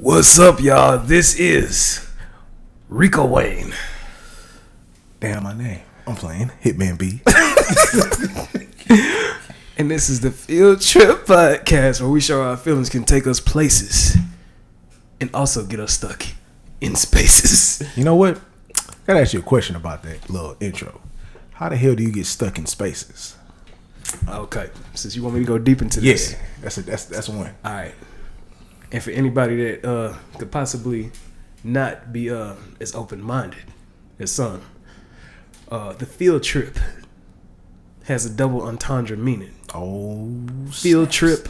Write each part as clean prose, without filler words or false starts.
What's up, y'all? This is Rico Wayne. Damn my name. I'm playing Hitman B. And this is the Feeltrip podcast where we show our feelings can take us places and also get us stuck in spaces. You know what? I gotta ask you a question about that little intro. How the hell do you get stuck in spaces? Okay, since you want me to go deep into this. Yeah, that's one. All right. And for anybody that could possibly not be as open-minded as some, the field trip has a double entendre meaning. Oh, field trip.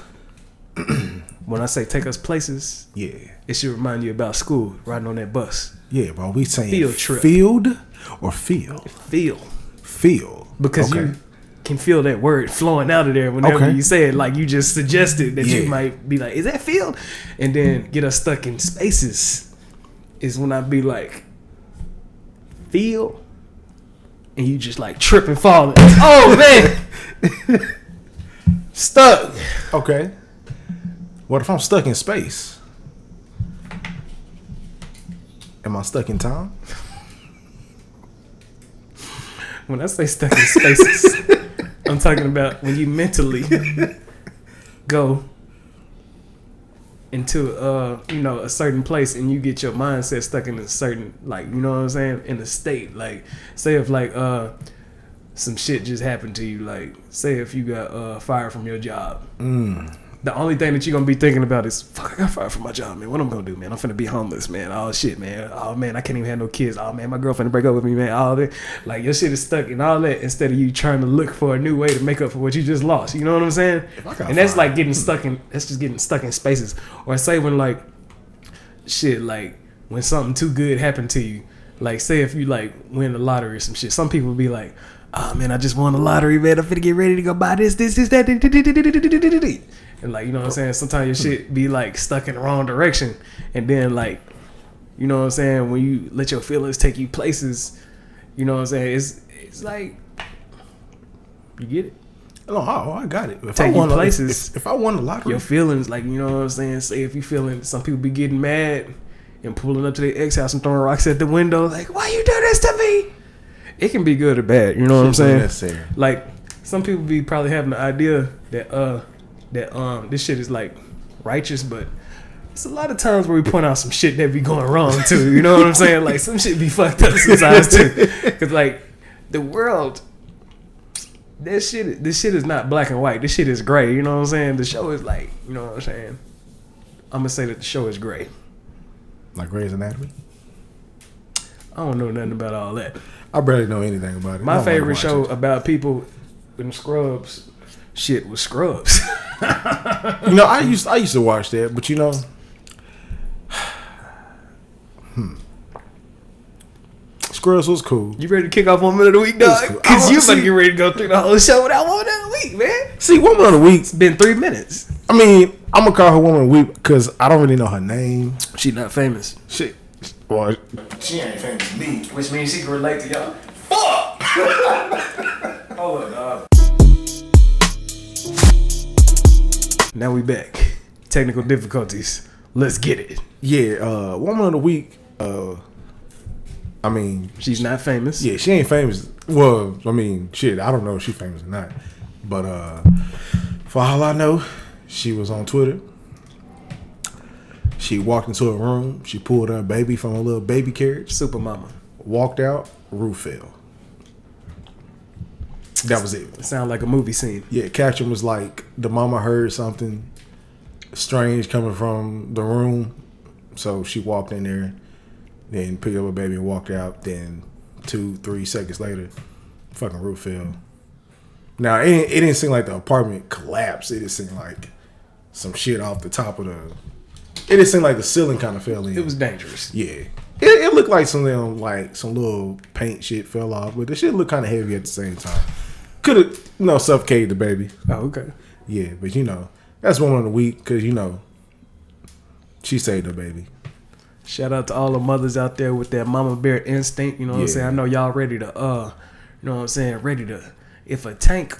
When I say take us places, yeah, it should remind you about school, riding on that bus. Yeah, bro. We saying field trip. Field or field? Field. Because you can feel that word flowing out of there whenever you say it, like you just suggested that you might be like, is that field? And then get us stuck in spaces is when I be like, feel, and you just like trip and fall. Oh, man. Stuck. Okay. What if I'm stuck in space? Am I stuck in time? When I say stuck in spaces, I'm talking about when you mentally go into a certain place and you get your mindset stuck in a certain, like, you know what I'm saying, in a state. Like, say if like some shit just happened to you, like say if you got fired from your job. The only thing that you're going to be thinking about is, fuck, I got fired from my job, man. What am I going to do, man? I'm finna be homeless, man. Oh, shit, man. Oh, man, I can't even have no kids. Oh, man, my girlfriend break up with me, man. All that. Like, your shit is stuck in all that instead of you trying to look for a new way to make up for what you just lost. You know what I'm saying? And that's like getting stuck in, that's just getting stuck in spaces. Or say when, like, shit, like, when something too good happened to you. Like, say if you, like, win the lottery or some shit. Some people be like, oh, man, I just won the lottery, man. I'm finna get ready to go buy this, that. And like, you know what I'm saying? Sometimes your shit be like stuck in the wrong direction. And then like, you know what I'm saying? When you let your feelings take you places, you know what I'm saying? It's like, you get it? Oh, I got it. If take I won you places. If I won the lottery. Your feelings, like, you know what I'm saying? Say if you feeling, some people be getting mad and pulling up to their ex house and throwing rocks at the window. Like, why you do this to me? It can be good or bad. You know what I'm saying? Necessary. Like, some people be probably having the idea that this shit is like righteous, but it's a lot of times where we point out some shit that be going wrong too. You know what I'm saying? Like, some shit be fucked up sometimes too. Cause like the world, this shit is not black and white. This shit is gray. You know what I'm saying? The show is like, you know what I'm saying? I'm gonna say that the show is gray. Like Grey's Anatomy? I don't know nothing about all that. I barely know anything about it. My favorite show about people in Scrubs. Shit was Scrubs. You know, I used to watch that, but you know, Scrubs was cool. You ready to kick off Woman of the Week, dog? Cool. Cause you better get ready to go through the whole show without Woman of the Week, man. See, Woman of the Week. It's been 3 minutes. I mean, I'm gonna call her Woman of the Week because I don't really know her name. She not famous. She ain't famous to me. Which means she can relate to y'all. Fuck! Hold on, dog. Now we back. Technical difficulties. Let's get it. Yeah, Woman of the Week. I mean, she's not famous. Yeah, she ain't famous. Well, I mean, shit, I don't know if she's famous or not. But for all I know, she was on Twitter. She walked into a room. She pulled her baby from a little baby carriage. Super mama. Walked out. Roof fell. That was it. It sounded like a movie scene. Yeah, caption was like, the mama heard something strange coming from the room. So she walked in there, then picked up her baby and walked out. Then 2-3 seconds later, fucking roof fell. Now, it didn't seem like the apartment collapsed. It just seemed like some shit off the top of the... It didn't seem like the ceiling kind of fell in. It was dangerous. Yeah. It looked like some little paint shit fell off, but the shit looked kind of heavy at the same time. Could have, suffocated the baby. Oh, okay. Yeah, but that's Woman of the Week because, she saved her baby. Shout out to all the mothers out there with that mama bear instinct. You know what I'm saying? I know y'all ready to, you know what I'm saying? Ready to, if a tank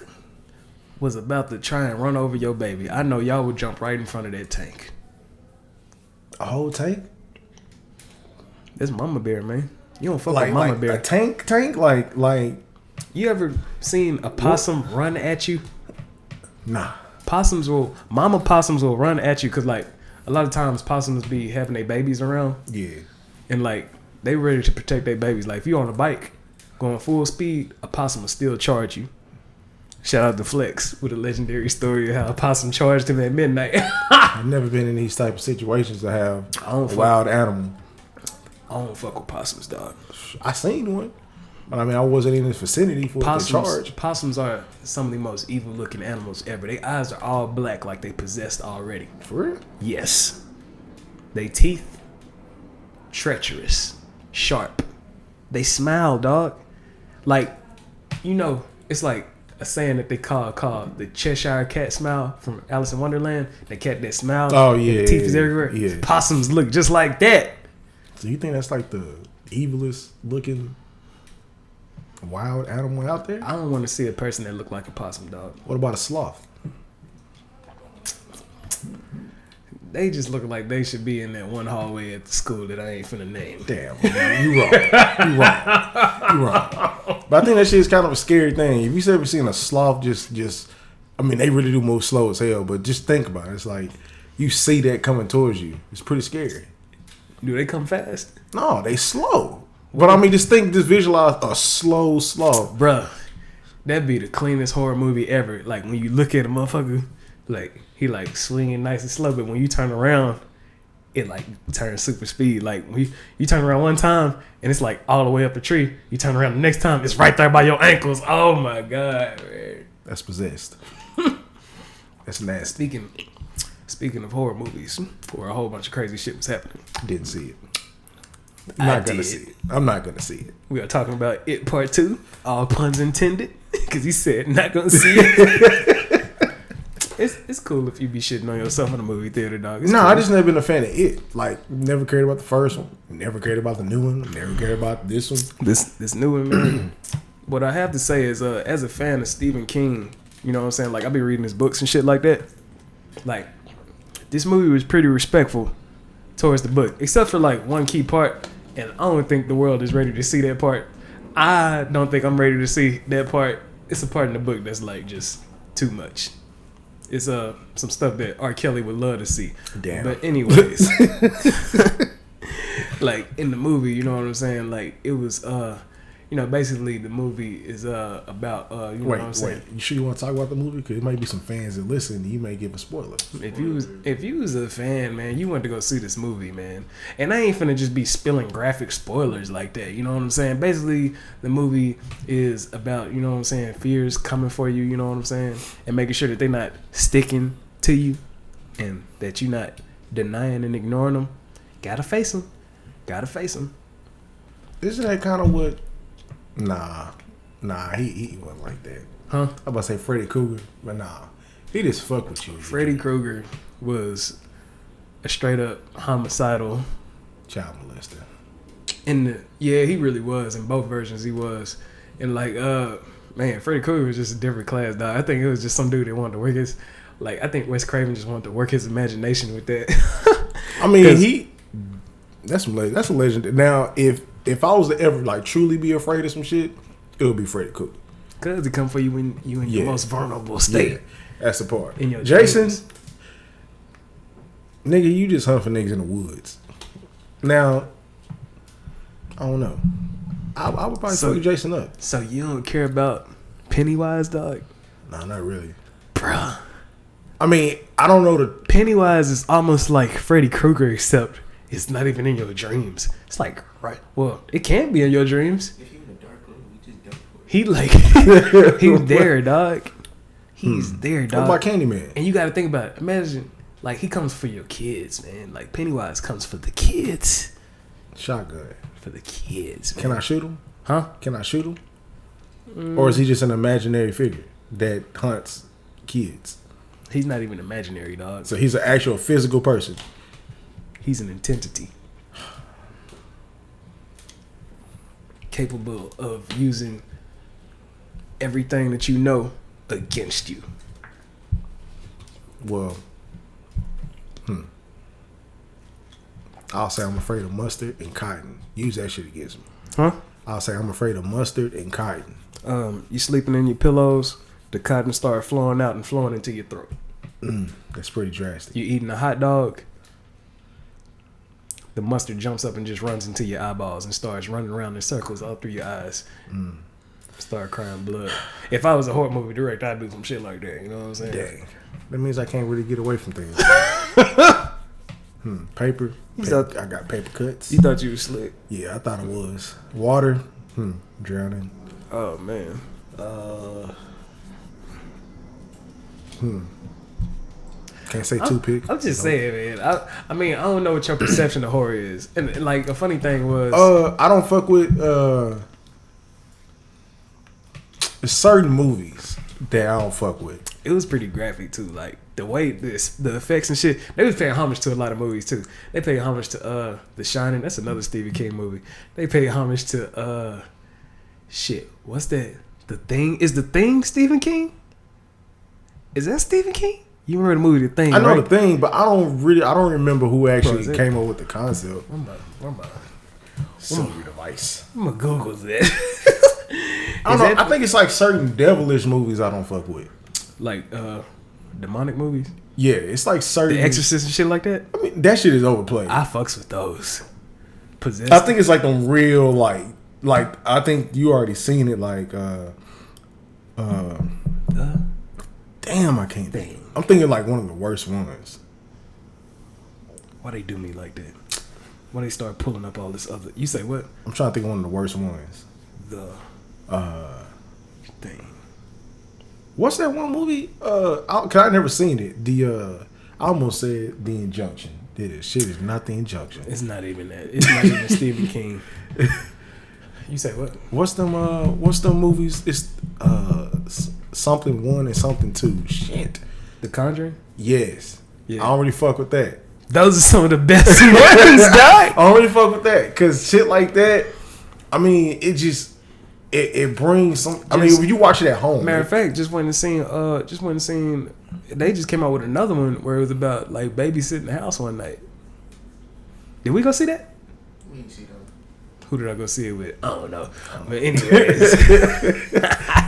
was about to try and run over your baby, I know y'all would jump right in front of that tank. A whole tank? That's mama bear, man. You don't fuck Like with mama like bear. a tank? Like You ever seen a possum run at you? nah. Mama possums will run at you because like a lot of times possums be having their babies around. Yeah. And like they ready to protect their babies. Like if you on a bike going full speed, a possum will still charge you. Shout out to Flex with a legendary story of how a possum charged him at midnight. I've never been in these type of situations to have a wild animal. I don't fuck with possums, dog. I seen one, but I mean I wasn't in this vicinity for it to charge. Possums are some of the most evil looking animals ever. Their eyes are all black like they possessed already. For real? Yes. They teeth, treacherous, sharp. They smile, dog. Like, you know, it's like a saying that they call the Cheshire cat smile from Alice in Wonderland. The cat that smiles. Oh yeah. The teeth is everywhere. Yeah. Possums look just like that. So you think that's like the evilest looking wild animal out there? I don't want to see a person that look like a possum, dog. What about a sloth? They just look like they should be in that one hallway at the school that I ain't finna name. Damn, man, you wrong. You wrong. But I think that shit is kind of a scary thing. If you ever seen a sloth just I mean, they really do move slow as hell, but just think about it. It's like you see that coming towards you. It's pretty scary. Do they come fast? No, they slow. But I mean, just visualize a slow sloth. Bruh, that'd be the cleanest horror movie ever. Like, when you look at a motherfucker, like, he, like, swinging nice and slow, but when you turn around, it, like, turns super speed. Like, when you turn around one time, and it's, like, all the way up a tree. You turn around the next time, it's right there by your ankles. Oh, my God, man. That's possessed. That's nasty. Speaking of horror movies, where a whole bunch of crazy shit was happening. Didn't see it. I'm not gonna see it. I'm not gonna see it. We are talking about It Part 2. All puns intended. Because he said not gonna see it. It's cool if you be shitting on yourself in a movie theater, dog. No, cool. I just never been a fan of it. Like, never cared about the first one. Never cared about the new one. Never cared about this one. This new one, man. What I have to say is, as a fan of Stephen King, you know what I'm saying? Like, I be reading his books and shit like that. Like, this movie was pretty respectful towards the book, except for like one key part, and I don't think the world is ready to see that part. I don't think I'm ready to see that part. It's a part in the book that's like just too much. It's some stuff that R. Kelly would love to see. Damn. But anyways, like in the movie, you know what I'm saying? Like it was you know, basically the movie is about you know what I'm saying. You sure you want to talk about the movie? Because there might be some fans that listen. You may give a spoiler. If you was a fan, man, you went to go see this movie, man. And I ain't finna just be spilling graphic spoilers like that. You know what I'm saying? Basically, the movie is about, you know what I'm saying, fears coming for you. You know what I'm saying, and making sure that they're not sticking to you, and that you're not denying and ignoring them. Gotta face them. Gotta face them. Isn't that kind of what? Nah, he wasn't like that. Huh? I'm about to say Freddy Krueger, but nah, he just fuck with you. Freddy Krueger was a straight up homicidal child molester. Yeah, he really was. In both versions, he was. And like, man, Freddy Krueger was just a different class, dog. I think it was just some dude that wanted to work his, like, I think Wes Craven just wanted to work his imagination with that. I mean, that's a legend. Now, if I was to ever like truly be afraid of some shit, it would be Freddy Krueger. Cause he come for you when you in your most vulnerable state. Yeah, that's the part. In your Jason, dreams. nigga, you just hunt for niggas in the woods. Now, I don't know. I would probably fuck Jason up. So you don't care about Pennywise, dog? Nah, not really. Bruh. I mean, I don't know Pennywise is almost like Freddy Krueger, except it's not even in your dreams. It's like, right? Well, it can be in your dreams. If you're in a dark room, you just go for it. He like, he's there, dog. He's there, dog. What about Candyman? And you got to think about it. Imagine, like, he comes for your kids, man. Like, Pennywise comes for the kids. Shotgun. For the kids, man. Can I shoot him? Huh? Can I shoot him? Or is he just an imaginary figure that hunts kids? He's not even imaginary, dog. So he's an actual physical person. He's an entity. Capable of using everything that you know against you. Well, I'll say I'm afraid of mustard and cotton. Use that shit against me. Huh? I'll say I'm afraid of mustard and cotton. You sleeping in your pillows, the cotton start flowing out and flowing into your throat. That's pretty drastic. You eating a hot dog, the mustard jumps up and just runs into your eyeballs and starts running around in circles all through your eyes. Start crying blood. If I was a horror movie director, I'd do some shit like that. You know what I'm saying? Dang. That means I can't really get away from things. Paper. I got paper cuts. You thought you was slick? Yeah, I thought it was. Water. Drowning. Oh man. Can't say toothpick. I'm just saying, man. I mean, I don't know what your perception of horror is. And like, a funny thing was, I don't fuck with certain movies that I don't fuck with. it was pretty graphic too. Like the way the effects and shit. They was paying homage to a lot of movies too. They paid homage to The Shining. That's another Stephen King movie. They paid homage to shit. What's that? The Thing. Is The Thing Stephen King? Is that Stephen King? You remember the movie The Thing? I know right? The Thing, but I don't remember who actually came up with the concept. I'm Silly device. gonna Google that. I don't know. I think it's like certain devilish movies I don't fuck with. Like demonic movies, Yeah, it's like certain. The Exorcist and shit like that. I mean, that shit is overplayed. I fucks with those. Possessed. I think it's like them real like I think you already seen it like damn, I can't think. I'm thinking like one of the worst ones. Why they do me like that? Why they start pulling up all this other? You say what? I'm trying to think of one of the worst ones. The Thing. What's that one movie? Cause I never seen it. I almost said The Injunction. This shit is not The Injunction. It's not even that. It's not even Stephen King. You say what? What's them movies? It's something 1 and something 2. Shit. The Conjuring. Yes. Yeah. I don't really fuck with that. Those are some of the best ones, dog. I don't really fuck with that because shit like that. I mean, it just it brings some. I mean, when you watch it at home. Matter of fact, just went and seen. They just came out with another one where it was about like babysitting the house one night. Did we go see that? We didn't see them. Who did I go see it with? I don't know. But anyways,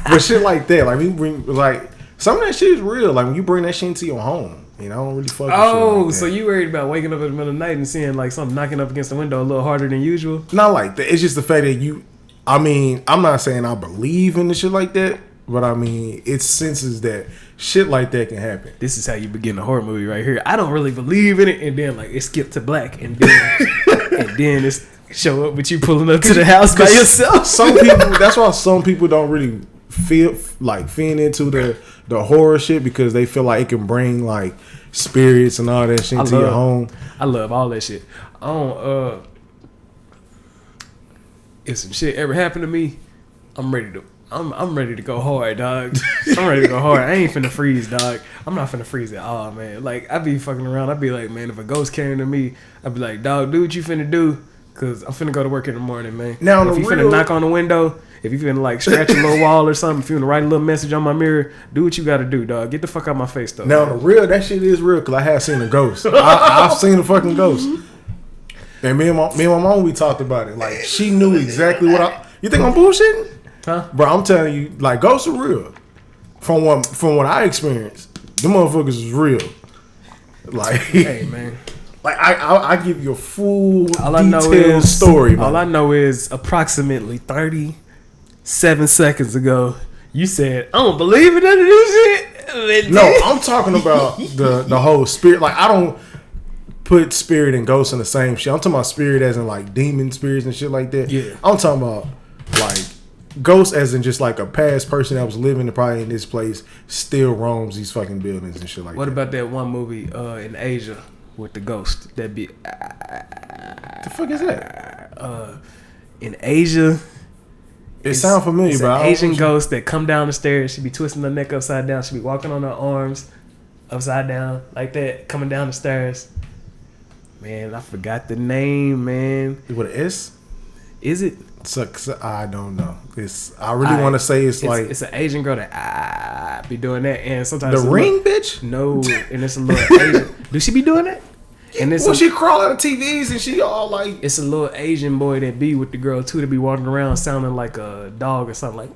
But shit like that, like we bring like some of that shit is real. Like when you bring that shit into your home. You know, I don't really fuck with shit like that. so you worried about waking up in the middle of the night and seeing like something knocking up against the window a little harder than usual? Not like that. It's just the fact that you. I mean, I'm not saying I believe in the shit like that, but I mean, it senses that shit like that can happen. This is how you begin a horror movie right here. I don't really believe in it, and then like it skipped to black, and then it's show up with you pulling up to the house by yourself. Some people. That's why some people don't really feel into the horror shit because they feel like it can bring like spirits and all that shit into your home. I love all that shit. I don't. If some shit ever happened to me, I'm ready to go hard, dog. I'm ready to go hard. I ain't finna freeze, dog. I'm not finna freeze at all, man. Like, I be fucking around. I be like, man, if a ghost came to me, I be like, dog, do what you finna do, cause I'm finna go to work in the morning, man. Now, if you finna knock on the window, if you finna like scratch a little wall or something, if you finna write a little message on my mirror, do what you gotta do, dog. Get the fuck out my face, though. Now, the real, that shit is real, cause I have seen a ghost. I've seen a fucking ghost. And me and my mom, we talked about it. Like, she knew exactly what you think I'm bullshitting? Huh? Bro, I'm telling you, like, ghosts are real. From what I experienced, them motherfuckers is real. Like, Hey, man. like I give you a full All I know is story. All I know is approximately 37 seconds ago, you said, I don't believe in none of this shit. No, I'm talking about the whole spirit. Like, I don't put spirit and ghosts in the same shit. I'm talking about spirit as in like demon spirits and shit like that. Yeah. I'm talking about like ghosts as in just like a past person that was living probably in this place still roams these fucking buildings and shit like What that. about that one movie in Asia with the ghost? That be The fuck is that? in Asia. It sounds familiar, It's bro. an Asian ghost that come down the stairs. She be twisting her neck upside down. She be walking on her arms upside down like that, coming down the stairs. Man, I forgot the name, man. With an S? Is it? I don't know. I really want to say it's like it's an Asian girl that be doing that, and sometimes The Ring, bitch. No, and it's a little Asian. Do she be doing that? And it's she crawl out of TVs and she all like. It's a little Asian boy that be with the girl too, that be walking around sounding like a dog or something like.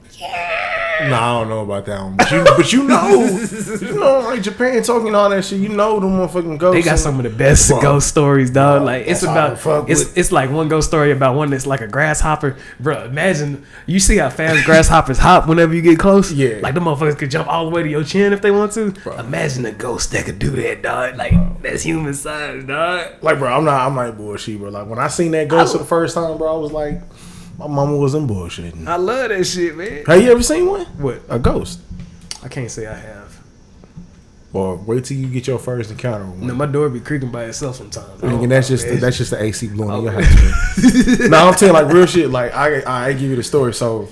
Nah, I don't know about that one. But you know, like Japan talking all that shit. You know them motherfucking ghosts. They got some of the best ghost stories, dog. Like it's it's it's like one ghost story about one that's like a grasshopper, bro. Imagine you see how fast grasshoppers hop whenever you get close. Yeah, like the motherfuckers could jump all the way to your chin if they want to. Bro. Imagine a ghost that could do that, dog. Like that's human size, dog. Like, bro, I'm not bullshit, bro. Like when I seen that ghost for the first time, bro, I was like. My mama wasn't bullshitting. I love that shit, man. Have you ever seen one? What? A ghost? I can't say I have. Or wait till you get your first encounter with one. No, my door be creaking by itself sometimes. And that's just the AC blowing in your house. No, I'm telling like real shit. Like I give you the story. So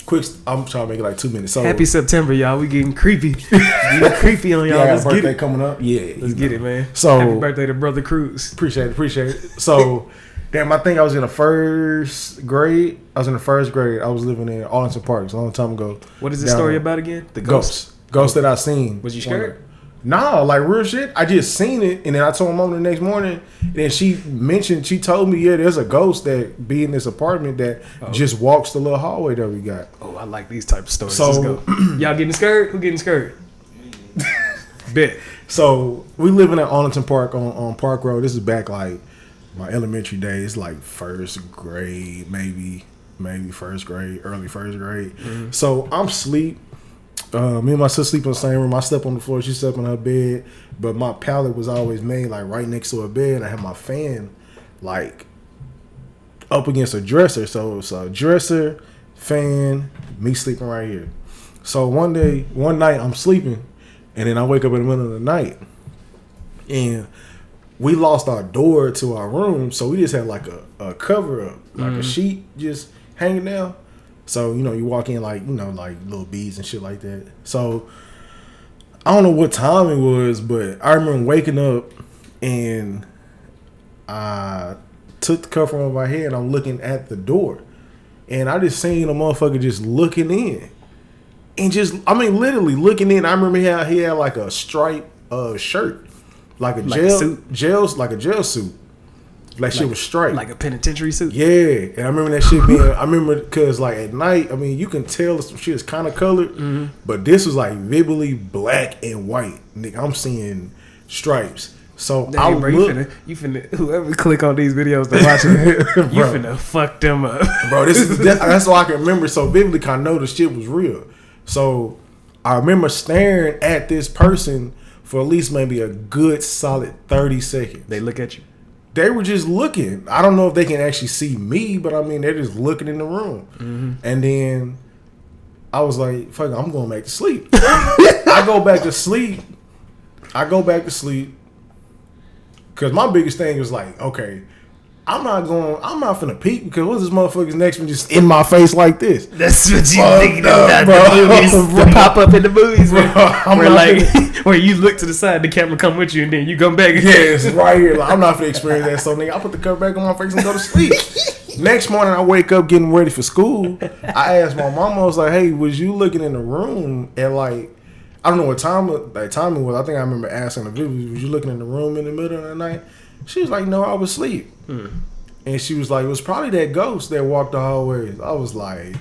quick, I'm trying to make it like 2 minutes. So happy September, y'all. We getting creepy. Getting creepy on y'all. Yeah, Let's birthday get it coming up. Yeah, let's get it, man. So happy birthday to Brother Cruz. Appreciate it. So. Damn, I think I was in the first grade. I was living in Arlington Park a long time ago. What is the story about again? The ghosts that I seen. Was you scared? Nah, like real shit. I just seen it, and then I told my mom the next morning. And then she told me, yeah, there's a ghost that be in this apartment that just walks the little hallway that we got. Oh, I like these type of stories. So, let's go. Y'all getting scared? Who getting scared? Bet. So we live in Arlington Park on Park Road. This is back like my elementary days, like first grade, maybe first grade, early first grade. Mm-hmm. So I'm asleep. Me and my sister sleep in the same room. I slept on the floor. She slept in her bed. But my pallet was always made like right next to her bed. I had my fan like up against a dresser. So it's a dresser, fan, me sleeping right here. So one night I'm sleeping, and then I wake up in the middle of the night, and we lost our door to our room, so we just had like a cover up, like a sheet just hanging down. So, you walk in like, like little beads and shit like that. So, I don't know what time it was, but I remember waking up and I took the cover over my head and I'm looking at the door. And I just seen a motherfucker just looking in. And literally looking in. I remember he had like a striped shirt. Like a jail suit. Like shit was striped. Like a penitentiary suit? Yeah. And I remember that shit because like at night, I mean, you can tell some shit is kind of colored, but this was like vividly black and white. Nigga, I'm seeing stripes. So you finna whoever click on these videos to watch it, you finna fuck them up. Bro, that's why I can remember so vividly, cause I know the shit was real. So I remember staring at this person for at least maybe a good solid 30 seconds. They look at you? They were just looking. I don't know if they can actually see me, but I mean, they're just looking in the room. Mm-hmm. And then I was like, fuck it, I'm going back to sleep. I go back to sleep. Because my biggest thing was like, okay, I'm not finna peek because what's this motherfucker's next one just in my face like this? That's what you thinking about the movies that pop up in the movies, where you look to the side, the camera come with you, and then you come back. Yeah, it's right here. Like, I'm not finna experience that. So nigga, I put the cover back on my face and go to sleep. Next morning, I wake up getting ready for school. I asked my mama, I was like, hey, was you looking in the room at like, I don't know what time it was. I think I remember asking her, was you looking in the room in the middle of the night? She was like, no, I was asleep. And she was like, it was probably that ghost that walked the hallways. I was like,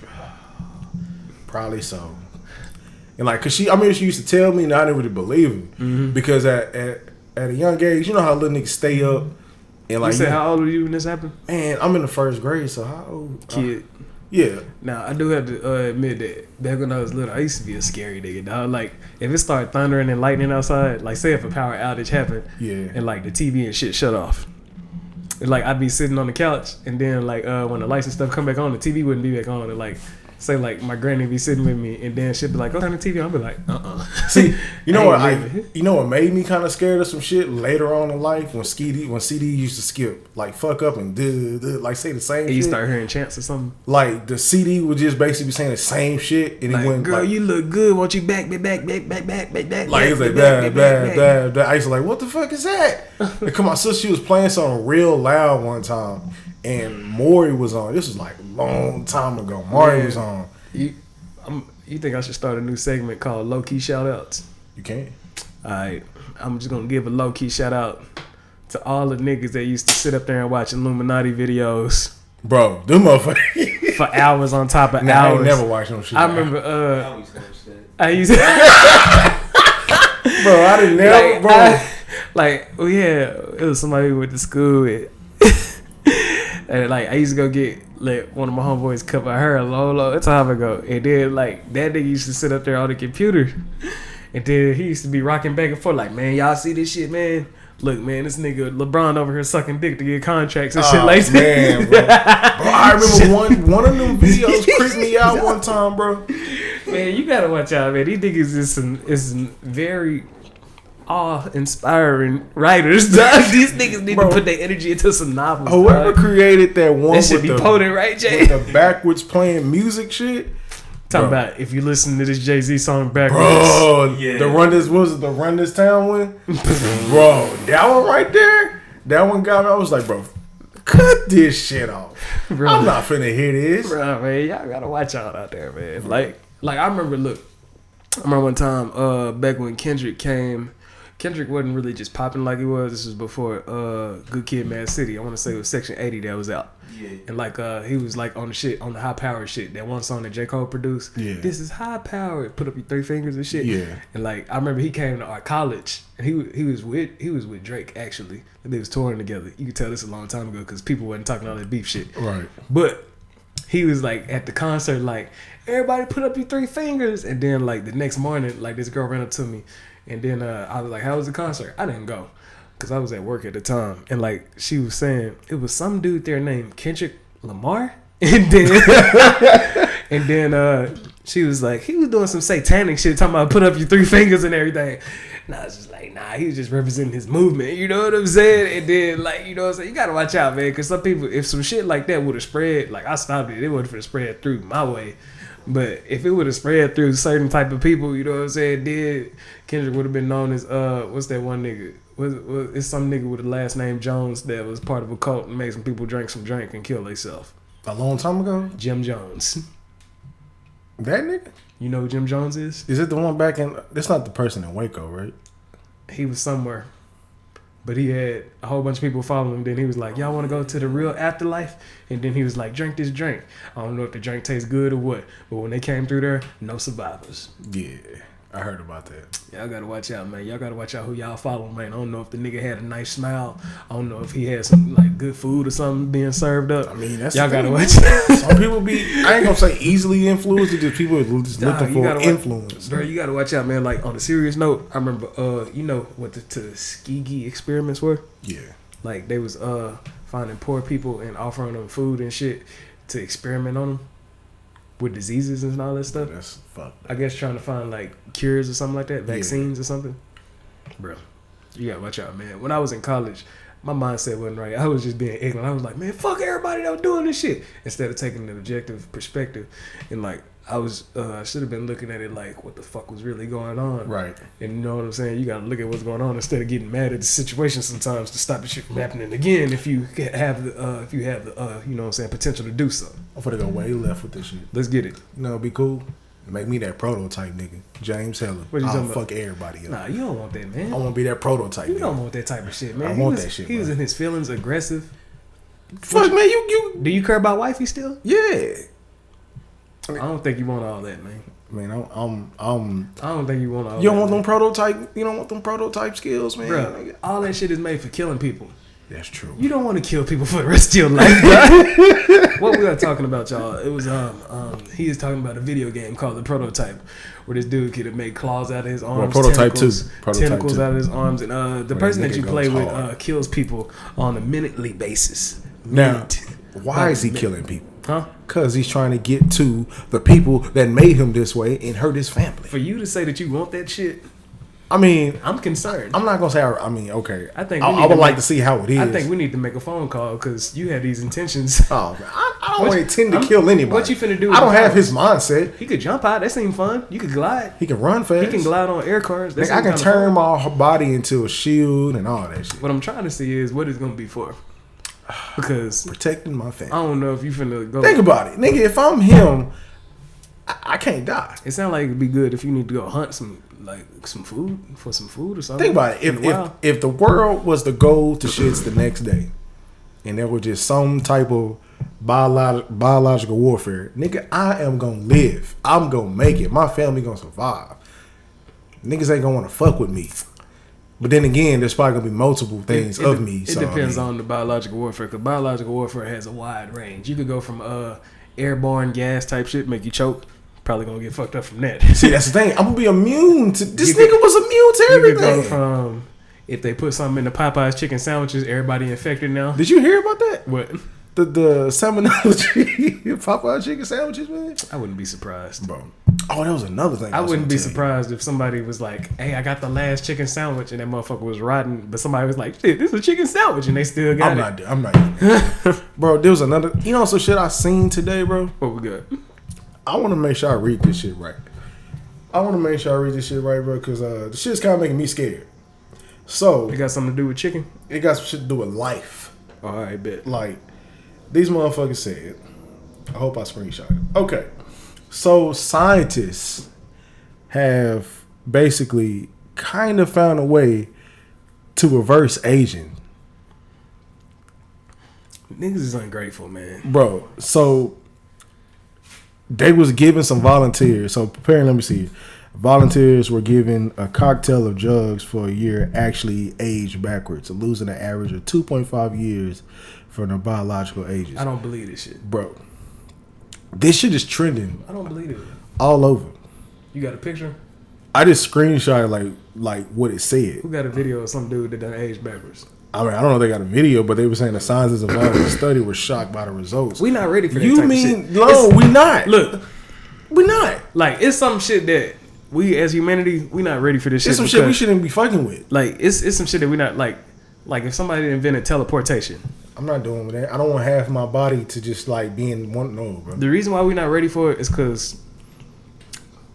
probably so. And like, cause she used to tell me and I didn't really believe her. Mm-hmm. Because at a young age, you know how little niggas stay up. And like, you said, how old were you when this happened? Man, I'm in the first grade, so how old? Kid. Yeah. Now, I do have to admit that back when I was little, I used to be a scary nigga, dog. Like, if it started thundering and lightning outside, like, say if a power outage happened, and, like, the TV and shit shut off. And, like, I'd be sitting on the couch, and then, like, when the lights and stuff come back on, the TV wouldn't be back on. And, like, say, like, my granny be sitting with me, and then she'd be like, go turn the TV on. I'd be like, See, you know what made me kind of scared of some shit later on in life when CD used to skip, like, fuck up and like, say the same shit. You start hearing chants or something? Like, the CD would just basically be saying the same shit, and like, it went, girl, like, you look good, won't you back. Like, it's like, bad. I used to like, what the fuck is that? Because my sister, she was playing something real loud one time, and Maury was on. This was like a long time ago. Maury was on. You think I should start a new segment called Low Key Shout Outs? You can. Alright, I'm just gonna give a low key shout out to all the niggas that used to sit up there and watch Illuminati videos. Bro, them motherfuckers. For hours on top of Nah, hours. I ain't never watched no shit. I remember, I always watch that. I used to. Bro, I didn't never, bro. It was somebody we went to school with. And like, I used to go get like one of my homeboys cut my hair a long time ago. And then like, that nigga used to sit up there on the computer. And then he used to be rocking back and forth like, man, y'all see this shit, man? Look, man, this nigga LeBron over here sucking dick to get contracts and shit like that. Man, bro. Bro, I remember one of them videos creeped me out one time, bro. Man, you gotta watch out, man. These niggas is some very awe-inspiring writers. Dog. These niggas need to put their energy into some novels. Whoever created that one that should be potent, right, Jay? With the backwards playing music shit. Talking about if you listen to this Jay-Z song backwards. Bro, the Run This Town one? Bro, that one right there, that one got me. I was like, bro, cut this shit off. Bro, I'm not finna hear this. Bro, man, y'all gotta watch out there, man. Like I remember one time, back when Kendrick came, Kendrick wasn't really just popping like he was. This was before Good Kid, Mad City. I want to say it was Section 80 that was out. Yeah. And like he was like on the high power shit. That one song that J. Cole produced. Yeah. This is high power. Put up your 3 fingers and shit. Yeah. And like I remember he came to our college and he was with Drake actually. And they was touring together. You could tell this a long time ago because people wasn't talking all that beef shit. Right. But he was like at the concert like, everybody put up your 3 fingers. And then like the next morning, like this girl ran up to me. And then I was like, how was the concert? I didn't go because I was at work at the time. And like she was saying, it was some dude there named Kendrick Lamar. And then she was like, he was doing some satanic shit, talking about put up your 3 fingers and everything. And I was just like, nah, he was just representing his movement. You know what I'm saying? And then like, you know what I'm saying? You got to watch out, man. Because some people, if some shit like that would have spread, like I stopped it. It wasn't for the spread through my way. But if it would have spread through certain type of people, you know what I'm saying, Kendrick would have been known as, what's that one nigga? It's some nigga with the last name Jones that was part of a cult and made some people drink and kill themselves. A long time ago? Jim Jones. That nigga? You know who Jim Jones is? Is it the one back in, that's not the person in Waco, right? He was somewhere. But he had a whole bunch of people following him. Then he was like, y'all want to go to the real afterlife? And then he was like, drink this drink. I don't know if the drink tastes good or what. But when they came through there, no survivors. Yeah, I heard about that. Y'all got to watch out, man. Y'all got to watch out who y'all follow, man. I don't know if the nigga had a nice smile. I don't know if he had some like good food or something being served up. I mean, that's y'all got to watch out. Some people be, I ain't going to say easily influenced. It's just people just looking for influence. Bro, you got to watch out, man. Like on a serious note, I remember, you know what the Tuskegee experiments were? Yeah. Like they was finding poor people and offering them food and shit to experiment on them with diseases and all that stuff. That's fucked. I guess trying to find like cures or something like that, vaccines or something. Bro, you gotta watch out, man. When I was in college, my mindset wasn't right. I was just being ignorant. I was like, man, fuck everybody that was doing this shit. Instead of taking an objective perspective and like I should have been looking at it like what the fuck was really going on. Right. And you know what I'm saying? You gotta look at what's going on instead of getting mad at the situation sometimes to stop the shit from happening again if you have the you know what I'm saying, potential to do so. I'm finna go way left with this shit. Let's get it. You know, it'd be cool. Make me that prototype nigga. James Heller. What you I'll talking fuck about? everybody up. Nah, you don't want that, man. I want to be that prototype You nigga. don't want that type of shit, man. I want that shit, He was bro. in his feelings, aggressive. Fuck, man, you. Do you care about wifey still? Yeah. I don't think you want all that, man. Man, I don't think you want all that. You don't want man. them prototype. You don't want them prototype skills, man. Bro, all that shit is made for killing people. That's true. You don't want to kill people for the rest of your life, bro. What we were talking about, y'all? It was he is talking about a video game called The Prototype, where this dude could make claws out of his arms, Prototype tentacles, 2. Prototype tentacles 2. out of his arms, and the Where person that that you nigga play goes with hard. kills people on a minutely basis. Now, why is he killing people? Huh? Because he's trying to get to the people that made him this way and hurt his family. For you to say that you want that shit, I mean, I'm concerned. I'm not gonna say. I mean, okay. I think I would like to see how it is. I think we need to make a phone call because you have these intentions. Oh, man, I don't What you- intend to I'm- kill anybody. what you finna do I don't with have powers? his mindset. He could jump out. That seemed fun. You could glide. He can run fast. He can glide on air cars. That Like, I seemed can kinda turn fun. my body into a shield and all that shit. What I'm trying to see is what it's gonna be for. Because Protecting my family. I don't know if you finna go. Think about it, nigga. If I'm him, I can't die. It sounds like it'd be good if you need to go hunt some like some food or something. Think about it. If the world was to go to shits the next day, and there was just some type of biological warfare, nigga, I am gonna live. I'm gonna make it. My family gonna survive. Niggas ain't gonna want to fuck with me. But then again, there's probably gonna be multiple things of me. It depends on the biological warfare, because biological warfare has a wide range. You could go from airborne gas type shit, make you choke. Probably gonna get fucked up from that. See, that's the thing. I'm gonna be immune to this. Nigga was immune to everything. You could go from, if they put something in the Popeyes chicken sandwiches, everybody infected now. Did you hear about that? What? The salmonella Popeye chicken sandwiches, man. I wouldn't be surprised, bro. Oh, that was another thing. I wouldn't be surprised if somebody was like, "Hey, I got the last chicken sandwich," and that motherfucker was rotten, but somebody was like, "Shit, this is a chicken sandwich," and they still got it. I'm not. Bro, there was another. You know some shit I seen today, bro. What we got? I want to make sure I read this shit right. bro, because the shit's kind of making me scared. So it got something to do with chicken. It got some shit to do with life. Oh, all right, bet. Like these motherfuckers said. I hope I screenshot it. Okay. So scientists have basically kind of found a way to reverse aging. Niggas is ungrateful, man. Bro, so they was giving some volunteers. So preparing, let me see. Volunteers were given a cocktail of drugs for a year, actually aged backwards, losing an average of 2.5 years from their biological ages. I don't believe this shit. Bro, this shit is trending. I don't believe it. All over. You got a picture? I just screenshot like what it said. Who got a video of some dude that done aged backwards? I mean, I don't know if they got a video, but they were saying the scientists involved in the study were shocked by the results. We not ready for that you type mean, of shit. No, we not. Look. We not. Like, it's some shit that we as humanity, we not ready for this shit. It's some shit we shouldn't be fucking with. Like, it's some shit that we not, like if somebody invented teleportation. I'm not doing with that. I don't want half my body to just like be in one. No, bro. The reason why we not ready for it is because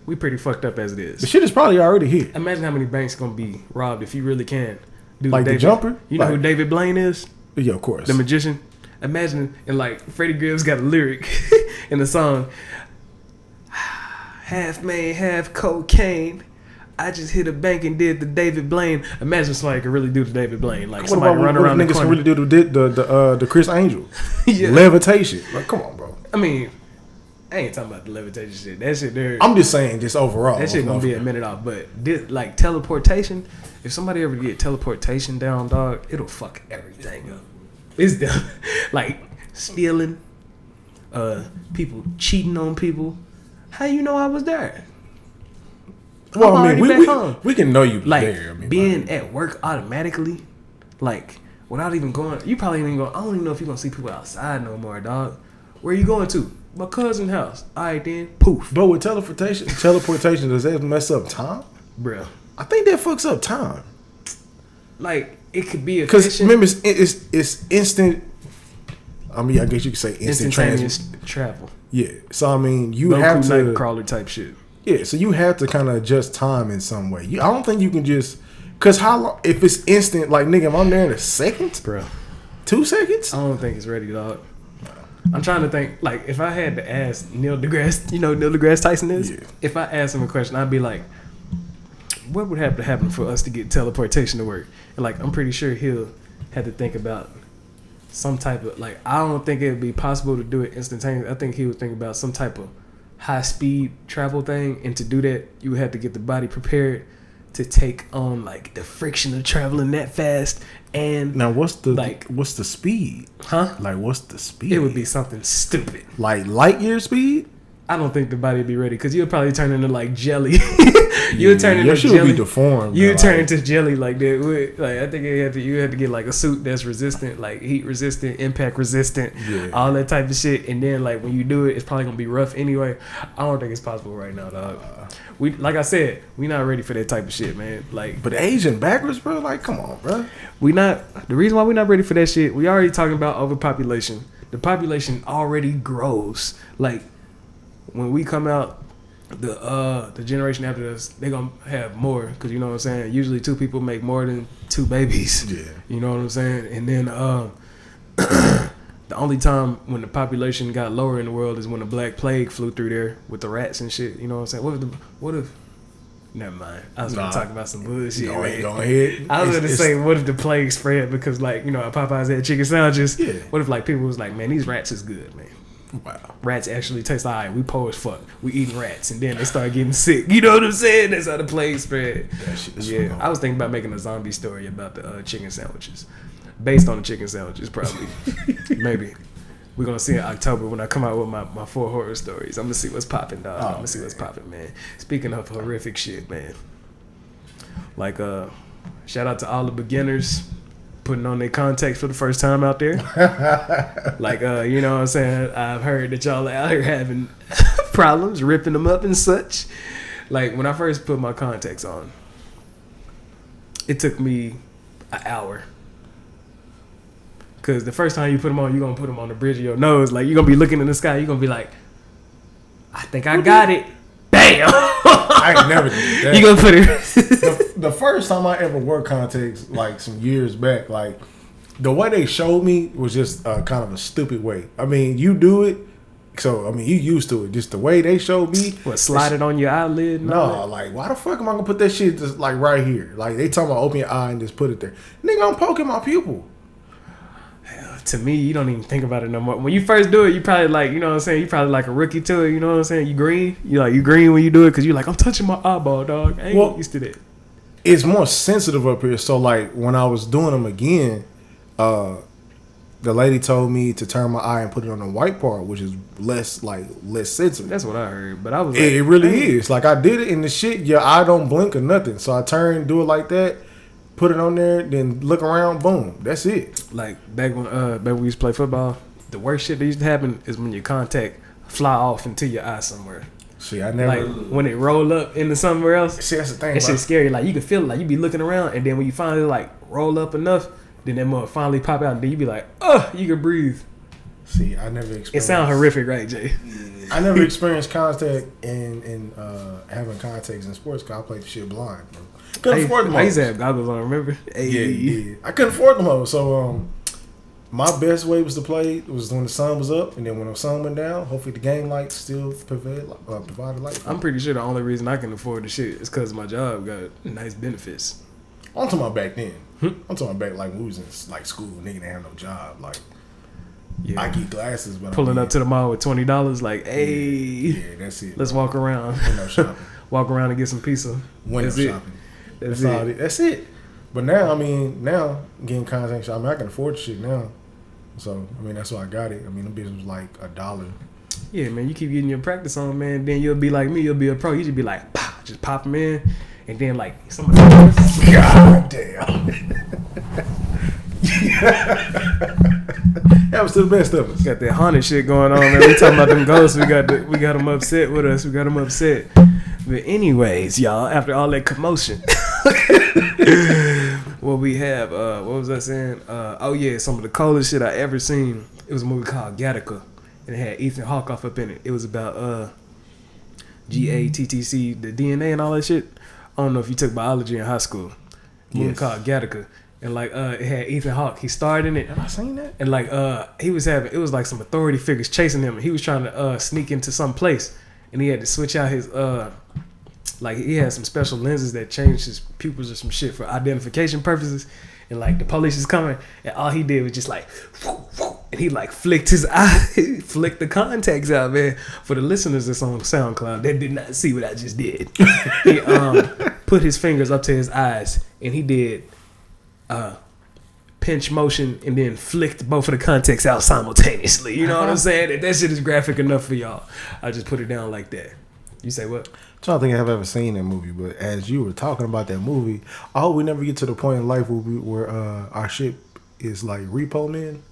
we pretty fucked up as it is. The shit is probably already here. Imagine how many banks gonna be robbed if you really can do like the jumper. You know who David Blaine is? Yeah, of course. The magician. Imagine, and like Freddie Gibbs got a lyric in the song, half man, half cocaine. I just hit a bank and did the David Blaine. Imagine somebody could really do the David Blaine. Like somebody run around the corner. Niggas can really do the Chris Angel. Yeah. Levitation. Like, come on, bro. I mean, I ain't talking about the levitation shit. That shit there. I'm just saying, just overall. That shit gonna be a minute off. But like teleportation, if somebody ever get teleportation down, dog, it'll fuck everything up. It's done. Like stealing, people cheating on people. How you know I was there? Well, I mean, we can know you like, there. I mean, being at work automatically, like without even going. You probably ain't even going. I don't even know if you're gonna see people outside no more, dog. Where you going to? My cousin's house. All right, then. Poof. But with teleportation, does that mess up time? Bro, I think that fucks up time. Like, it could be because remember, it's instant. I mean, I guess you could say instantaneous travel. Yeah. So I mean, you Goku have to Nightcrawler type shit. Yeah, so you have to kind of adjust time in some way. I don't think you can just, cause how long? If it's instant, like nigga, if I'm there in a second, bro, 2 seconds. I don't think it's ready, dog. I'm trying to think. Like, if I had to ask Neil deGrasse, you know who Neil deGrasse Tyson is. Yeah. If I asked him a question, I'd be like, "What would have to happen for us to get teleportation to work?" And like, I'm pretty sure he'll have to think about some type of like. I don't think it would be possible to do it instantaneously. I think he would think about some type of high speed travel thing, and to do that you would have to get the body prepared to take on like the friction of traveling that fast. And now what's the speed? Huh? Like what's the speed? It would be something stupid. Like light year speed? I don't think the body would be ready because you'll probably turn into like jelly. You'll turn into jelly. Your shit would be deformed. You turn into jelly like that. Like I think you have to get like a suit that's resistant, like heat resistant, impact resistant, all that type of shit. And then like when you do it, it's probably gonna be rough anyway. I don't think it's possible right now, dog. We like I said, we not ready for that type of shit, man. Like, but aging backwards, bro. Like, come on, bro. We not. The reason why we're not ready for that shit, we already talking about overpopulation. The population already grows. Like, when we come out, the generation after us, they gonna have more, because you know what I'm saying. Usually, 2 people make more than 2 babies. Yeah. You know what I'm saying. And then the only time when the population got lower in the world is when the Black Plague flew through there with the rats and shit. You know what I'm saying. What if Never mind. I was gonna talk about some bullshit. Go ahead. I was gonna say, what if the plague spread because, like, you know, Popeyes had chicken sandwiches? Yeah. What if, like, people was like, man, these rats is good, man. Wow. Rats actually taste alright. We poor as fuck. We eating rats, and then they start getting sick. You know what I'm saying? That's how the plague spread. That shit is Yeah, I was thinking about making a zombie story about the chicken sandwiches, based on the chicken sandwiches, probably. Maybe. We're gonna see in October when I come out with my 4 horror stories. I'm gonna see what's popping, dog. I'm gonna see what's popping, man. Speaking of horrific shit, man. Like, shout out to all the beginners putting on their contacts for the first time out there. Like, you know what I'm saying? I've heard that y'all out here having problems ripping them up and such. Like, when I first put my contacts on, it took me an hour. Because the first time you put them on, you're going to put them on the bridge of your nose. Like, you're going to be looking in the sky. You're going to be like, I think I got it. Bam! I ain't never did that. You going to put it... the first time I ever wore contacts, like some years back, like the way they showed me was just kind of a stupid way. I mean, you do it, so I mean, you used to it. Just the way they showed me. What, slide it on your eyelid? No, like, why the fuck am I going to put that shit just like right here? Like, they talking about open your eye and just put it there. Nigga, I'm poking my pupil. To me, you don't even think about it no more. When you first do it, you probably like, you know what I'm saying? You probably like a rookie to it, you know what I'm saying? You green. You green when you do it because you're like, I'm touching my eyeball, dog. I ain't used to that. It's more sensitive up here. So, like, when I was doing them again, the lady told me to turn my eye and put it on the white part, which is less sensitive. That's what I heard. But I was like, it really is. Like, I did it in the shit, your eye don't blink or nothing. So I turn, do it like that, put it on there, then look around, boom. That's it. Like, back when we used to play football, the worst shit that used to happen is when your contact fly off into your eye somewhere. See, I never... Like, when it roll up into somewhere else. See, that's the thing. That shit's scary. Like, you can feel it. Like, you be looking around, and then when you finally, like, roll up enough, then that mother finally pop out, and then you be like, you can breathe. See, I never experienced... It sounds horrific, right, Jay? I never experienced contact and having contacts in sports because I played the shit blind, bro. Couldn't afford them. I used to have goggles on, remember? Yeah. I couldn't afford them all. So, my best way was to play was when the sun was up, and then when the sun went provided hopefully the game lights still provided light. I'm pretty sure the only reason I can afford the shit is because my job got nice benefits. I'm talking about back then. I'm talking about back like when we was in like school, nigga didn't have no job. Like, yeah. I get glasses, but pulling up to the mall with $20, like, hey, yeah, that's it. Let's walk around. Window shopping. Walk around and get some pizza. Window shopping. That's it. But now, I mean, getting contacts, I mean, I can afford shit now. So, I mean, that's why I got it. I mean, the business was like $1. Yeah, man, you keep getting your practice on, man. Then you'll be like me. You'll be a pro. You just be like, pow, just pop them in. And then, like, somebody... God damn. That was to the best of us. Got that haunted shit going on, man. We talking about them ghosts. We got them upset with us. We got them upset. But anyways, y'all, after all that commotion... What we have, what was I saying? Some of the coolest shit I ever seen. It was a movie called Gattaca, and it had Ethan Hawke up in it. It was about GATTC, the DNA and all that shit. I don't know if you took biology in high school. Movie called Gattaca, and like it had Ethan Hawke. He starred in it. Have I seen that? And like it was like some authority figures chasing him. He was trying to sneak into some place, and he had to switch out his like he had some special lenses that changed his pupils or some shit for identification purposes. And like the police is coming, and all he did was just like, and he like flicked his eye, flicked the contacts out, man. For the listeners that's on SoundCloud, they did not see what I just did. He put his fingers up to his eyes, and he did pinch motion, and then flicked both of the contacts out simultaneously. You know what I'm saying? That shit is graphic enough for y'all. I just put it down like that. You say what? I don't think I've ever seen that movie, but as you were talking about that movie, I hope we never get to the point in life where our shit is like repo men,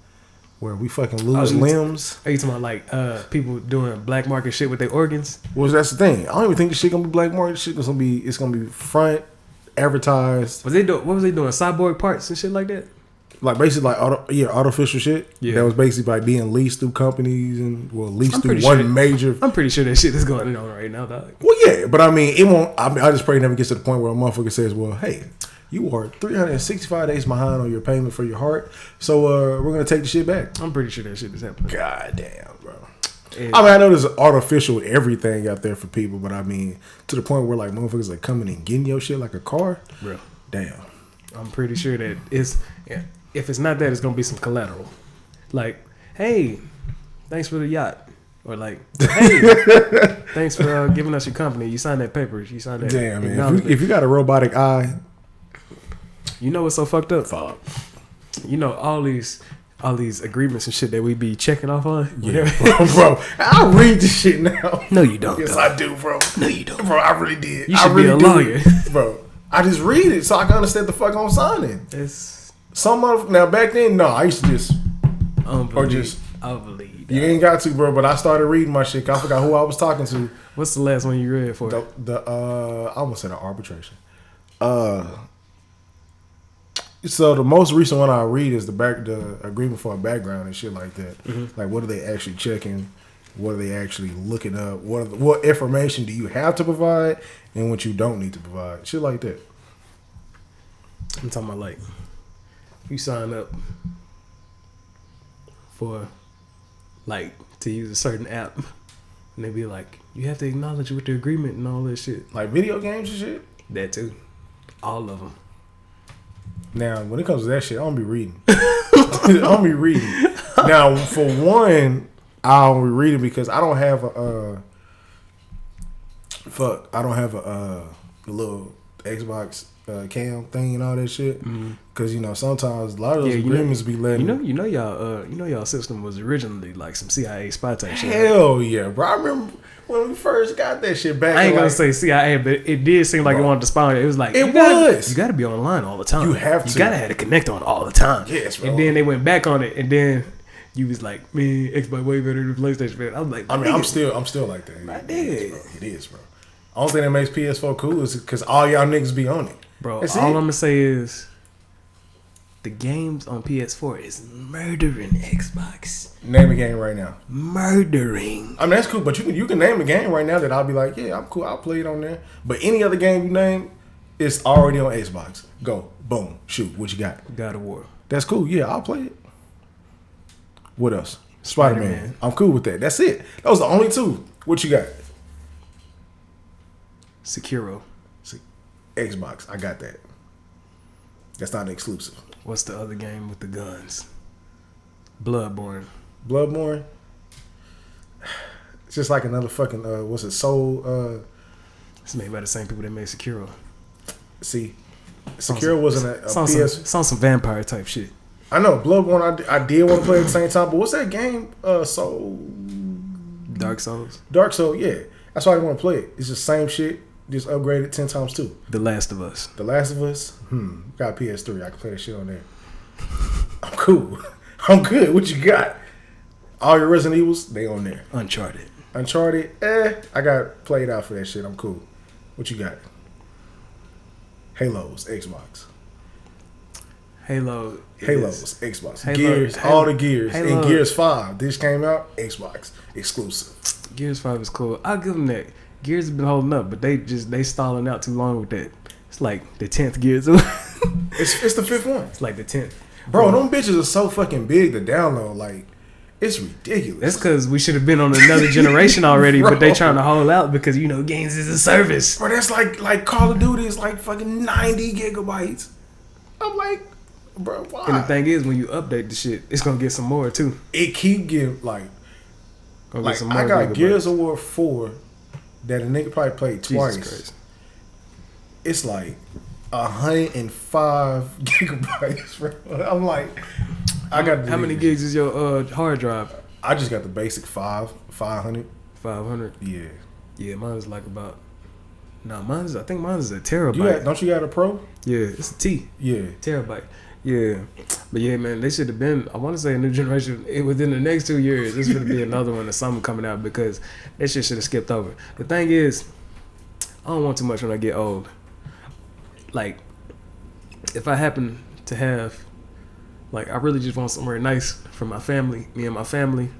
where we fucking lose limbs. Are you talking about like people doing black market shit with their organs? Well, that's the thing. I don't even think the shit gonna be black market shit. It's gonna be front advertised. What was they doing? Cyborg parts and shit like that? Like basically like artificial shit. Yeah. That was basically by being leased through companies and leased through one major. I'm pretty sure that shit is going on right now, dog. Well, yeah, but I mean, it won't. I just pray it never gets to the point where a motherfucker says, "Well, hey, you are 365 days behind on your payment for your heart, so we're gonna take the shit back." I'm pretty sure that shit is happening. God damn, bro. I mean, I know there's artificial everything out there for people, but I mean, to the point where like motherfuckers are coming and getting your shit like a car. Bro, damn. I'm pretty sure that if it's not that, it's gonna be some collateral. Like, hey, thanks for the yacht, or like, hey, thanks for giving us your company. You signed that paper. You signed that. Damn, man. If you got a robotic eye, you know what's so fucked up? Fuck. You know all these agreements and shit that we be checking off on. Yeah, bro. I read this shit now. No, you don't. Yes, though. I do, bro. No, you don't. Bro, I really did. You should really be a lawyer, bro. I just read it so I can understand the fuck I'm signing. It's now back then, no, I used to just I believe you ain't got to, bro. But I started reading my shit. I forgot who I was talking to. What's the last one you read for? I almost said an arbitration. So the most recent one I read is the agreement for a background and shit like that. Mm-hmm. Like, what are they actually checking? What are they actually looking up? What information do you have to provide and what you don't need to provide? Shit like that. I'm talking about like you sign up for like to use a certain app and they be like, you have to acknowledge with the agreement and all that shit. Like video games and shit? That too. All of them. Now, when it comes to that shit, I don't be reading. I don't be reading. Now, for one, I don't be reading because I don't have a little Xbox cam thing and all that shit. Because sometimes a lot of those agreements be letting y'all system was originally like some CIA spy type shit. Hell yeah, bro! I remember when we first got that shit back. I ain't gonna say CIA, but it did seem like it wanted to spy on it. It was like you gotta be online all the time. You have to. You gotta have to connect on all the time. Yes, bro. And then they went back on it, and then you was like, man, Xbox way better than PlayStation. Man. I was like, I mean, I'm still like that. I did. It is, bro. Only thing that makes PS4 cool is because all y'all niggas be on it. Bro, all I'm gonna say is the games on PS4 is murdering Xbox. Name a game right now. Murdering. I mean, that's cool, but you can name a game right now that I'll be like, yeah, I'm cool. I'll play it on there. But any other game you name, it's already on Xbox. Go, boom, shoot. What you got? God of War. That's cool. Yeah, I'll play it. What else? Spider-Man. I'm cool with that. That's it. Those are the only two. What you got? Sekiro. Xbox. I got that. That's not an exclusive. What's the other game with the guns? Bloodborne. It's just like another fucking what's it? Soul. It's made by the same people that made Sekiro. See, Sekiro wasn't a PS. It's on some vampire type shit. I know Bloodborne. I did want to play at the same time, but what's that game? Soul. Dark Souls. Yeah, that's why I didn't want to play it. It's the same shit. Just upgraded 10 times 2. The Last of Us. Got PS3. I can play that shit on there. I'm cool. I'm good. What you got? All your Resident Evils, they on there. Uncharted. I got played out for that shit. I'm cool. What you got? Halos, Xbox. Halos, Xbox. Gears, all the Gears. And Gears 5. This came out, Xbox. Exclusive. Gears 5 is cool. I'll give them that. Gears have been holding up, but they stalling out too long with that. It's like the 10th Gears. It's the 5th one. It's like the 10th. Bro, them bitches are so fucking big to download. Like, it's ridiculous. That's because we should have been on another generation already, but they trying to hold out because, games is a service. Bro, that's like Call of Duty is like fucking 90 gigabytes. I'm like, bro, why? And the thing is, when you update the shit, it's going to get some more, too. It keep getting, I got Gears of War 4 that a nigga probably played twice. Jesus Christ. It's like 105 gigabytes, bro. I'm like, I got. How many gigs is your hard drive? I just got the basic 500. 500. Yeah. Yeah, mine is like about. No, I think mine is a terabyte. Don't you got a Pro? Yeah, it's a T. Yeah. Terabyte. Yeah. But yeah, man, they should have been, I want to say a new generation, within the next 2 years, there's going to be another one or something coming out because that shit should have skipped over. The thing is, I don't want too much when I get old. Like, if I happen to have, I really just want somewhere nice for my family, me and my family.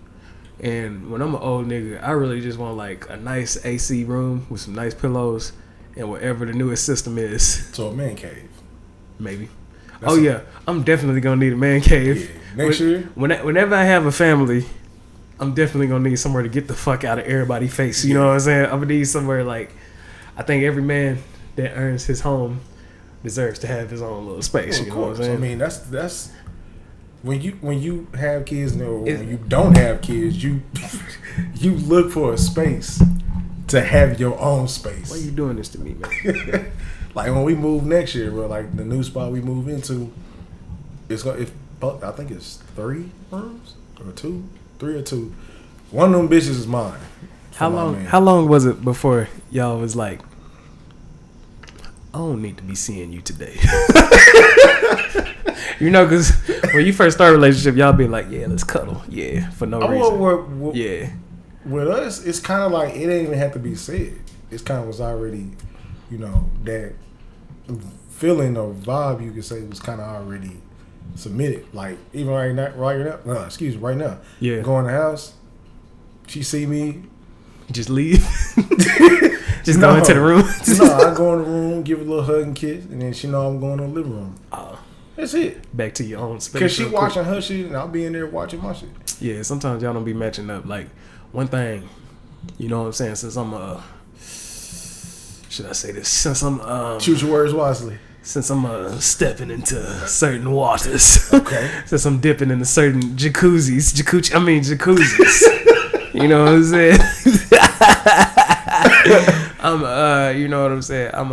And when I'm an old nigga, I really just want a nice AC room with some nice pillows and whatever the newest system is. So a man cave. Maybe. Yeah, I'm definitely gonna need a man cave. Yeah. Next year. Whenever I have a family, I'm definitely gonna need somewhere to get the fuck out of everybody's face. You know what I'm saying? I'm gonna need somewhere like, I think every man that earns his home deserves to have his own little space. Well, you know what I'm saying? I mean, that's when you have kids or when you don't have kids, you look for a space to have your own space. Why are you doing this to me, man? Like when we move next year, bro, like the new spot we move into, I think it's 3 rooms or 2, 3 or 2. One of them bitches is mine. How long was it before y'all was like, I don't need to be seeing you today? You know, because when you first start a relationship, y'all be like, yeah, let's cuddle. Yeah, for no reason. Yeah. With us, it's kind of like, it ain't even have to be said. It's kind of was already, you know, that feeling or vibe, you could say, was kind of already submitted. Like, even right now. Yeah. Go in the house, she see me. Just leave? Just go into the room? No, I go in the room, give her a little hug and kiss, and then she know I'm going to the living room. That's it. Back to your own space. Because she watching her shit, and I'll be in there watching my shit. Yeah, sometimes y'all don't be matching up. Like, one thing, you know what I'm saying? Since I'm should I say this? Since I'm choose your words wisely. Since I'm stepping into certain waters. Okay. Since I'm dipping into certain jacuzzis. You know what I'm saying? You know what I'm saying? I'm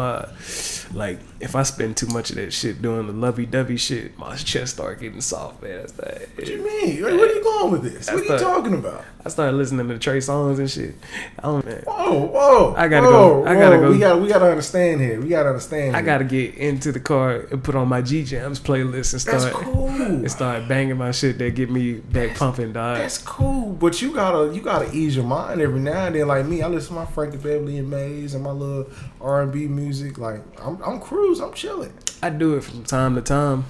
like, if I spend too much of that shit doing the lovey-dovey shit, my chest start getting soft, man. What you mean? Where are you going with this? What are you talking about? I started listening to Trey songs and shit. Man. Whoa! I gotta go. We gotta understand here. I gotta get into the car and put on my G Jams playlist and start banging my shit that get me back pumping, dog. That's cool, but you gotta ease your mind every now and then. Like me, I listen to my Frankie Beverly and Maze and my little R&B music. Like I'm cruising, I'm chilling. I do it from time to time,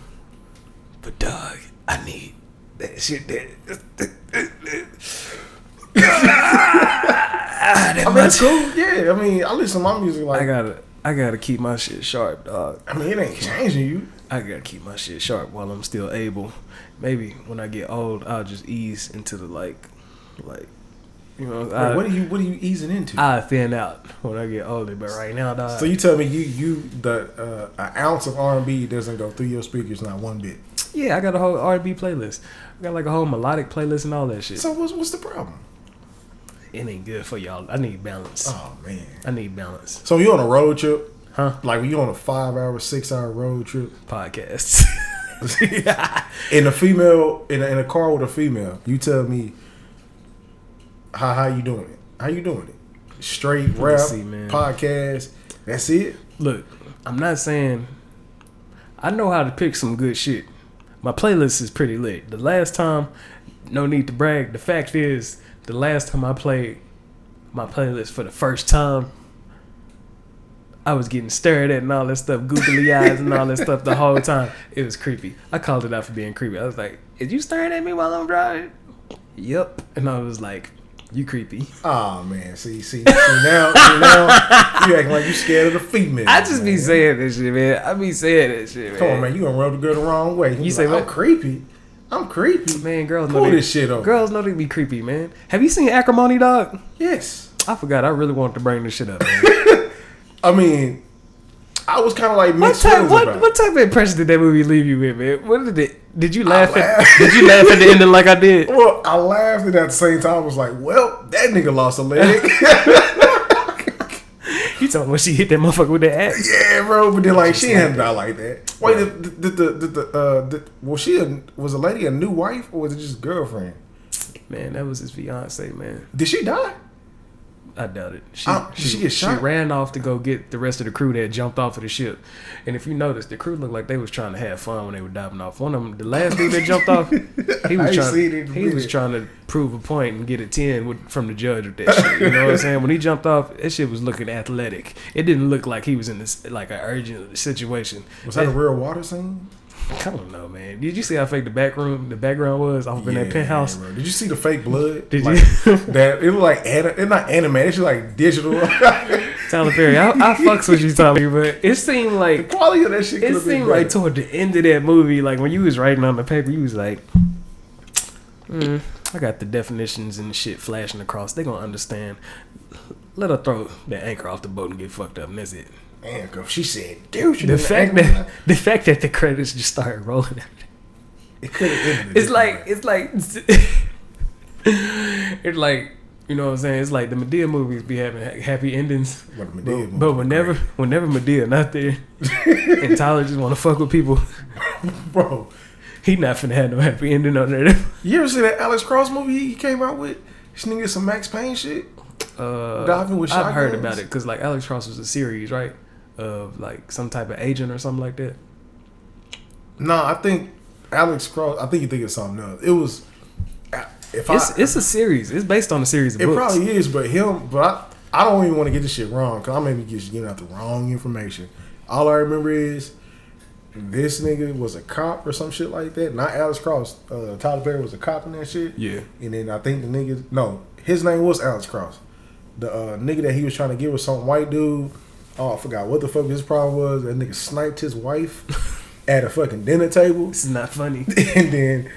but dog, I need that shit. I mean, it's cool. Yeah, I mean, I listen to my music like I gotta keep my shit sharp, dog. I mean, it ain't changing you. I gotta keep my shit sharp while I'm still able. Maybe when I get old, I'll just ease into the like, you know. What are you easing into? I thin out when I get older, but right now, dog. So you tell me an ounce of R&B doesn't go through your speakers, not one bit. Yeah, I got a whole R&B playlist. I got like a whole melodic playlist and all that shit. So what's the problem? It ain't good for y'all. I need balance. Oh man, I need balance. So you on a road trip? Huh? Like when you on a 5-hour, 6-hour road trip? Podcasts. In a female, in a car with a female, you tell me how you doing it? How you doing it? Straight rap, podcast. That's it. Look, I'm not saying I know how to pick some good shit. My playlist is pretty lit. The last time, no need to brag. The fact is, the last time I played my playlist for the first time, I was getting stared at and all that stuff, googly eyes and all that stuff the whole time. It was creepy. I called it out for being creepy. I was like, "Is you staring at me while I'm driving?" Yep. And I was like, "You creepy." Oh man, see now you acting like you scared of the female. I just be saying that shit, man. I be saying that shit, man. Come on, man, you gonna rub the girl the wrong way. You say what? I'm creepy. Man, girls pull this shit up. Girls know they be creepy, man. Have you seen Acrimony, dog? Yes. I forgot. I really wanted to bring this shit up, man. I mean, I was kind of like mixed feelings about it. What type of impression did that movie leave you with, man? What did you laugh at? Did you laugh at the ending like I did? Well, I laughed, and at the same time, I was like, "Well, that nigga lost a leg." You talking when she hit that motherfucker with that axe? Yeah, bro. But then, like, she didn't die like that. Wait, was the lady a new wife or was it just girlfriend? Man, that was his fiance, man. Did she die? I doubt it. Did she get shot? She ran off to go get the rest of the crew that had jumped off of the ship. And if you notice, the crew looked like they was trying to have fun when they were diving off. One of them, the last dude that jumped off, he was trying to prove a point and get a 10 from the judge with that shit. You know what I'm saying? When he jumped off, that shit was looking athletic. It didn't look like he was in this like an urgent situation. Was that a real water scene? I don't know, man. Did you see how fake the background was off in that penthouse? Bro. Did you see the fake blood? Did like, you? That it was like it's not animated. It's like digital. Tyler Perry, I fucks with you, Tyler, but it seemed like the quality of that shit. It seemed like toward the end of that movie, like when you was writing on the paper, you was like, I got the definitions and the shit flashing across. They gonna understand. Let her throw that anchor off the boat and get fucked up, and that's it. Anchor. She said, "Dude, The fact that the credits just started rolling. it could have ended. It's like you know what I'm saying. It's like the Madea movies be having happy endings, but whenever Madea not there, and Tyler just want to fuck with people, bro. He not finna have no happy ending on there. You ever see that Alex Cross movie he came out with? This nigga some Max Payne shit. Diving with shotguns. I've heard about it because like Alex Cross was a series, right? Of like some type of agent or something like that. No, I think Alex Cross. I think you think it's something else. It was. It's a series. It's based on a series of books. It probably is, but I don't even want to get this shit wrong because I may be just giving out the wrong information. All I remember is this nigga was a cop or some shit like that. Not Alex Cross. Tyler Perry was a cop in that shit. Yeah. And then I think the nigga, no, his name was Alex Cross. The nigga that he was trying to get was some white dude. Oh, I forgot what the fuck his problem was. That nigga sniped his wife at a fucking dinner table. This is not funny. And then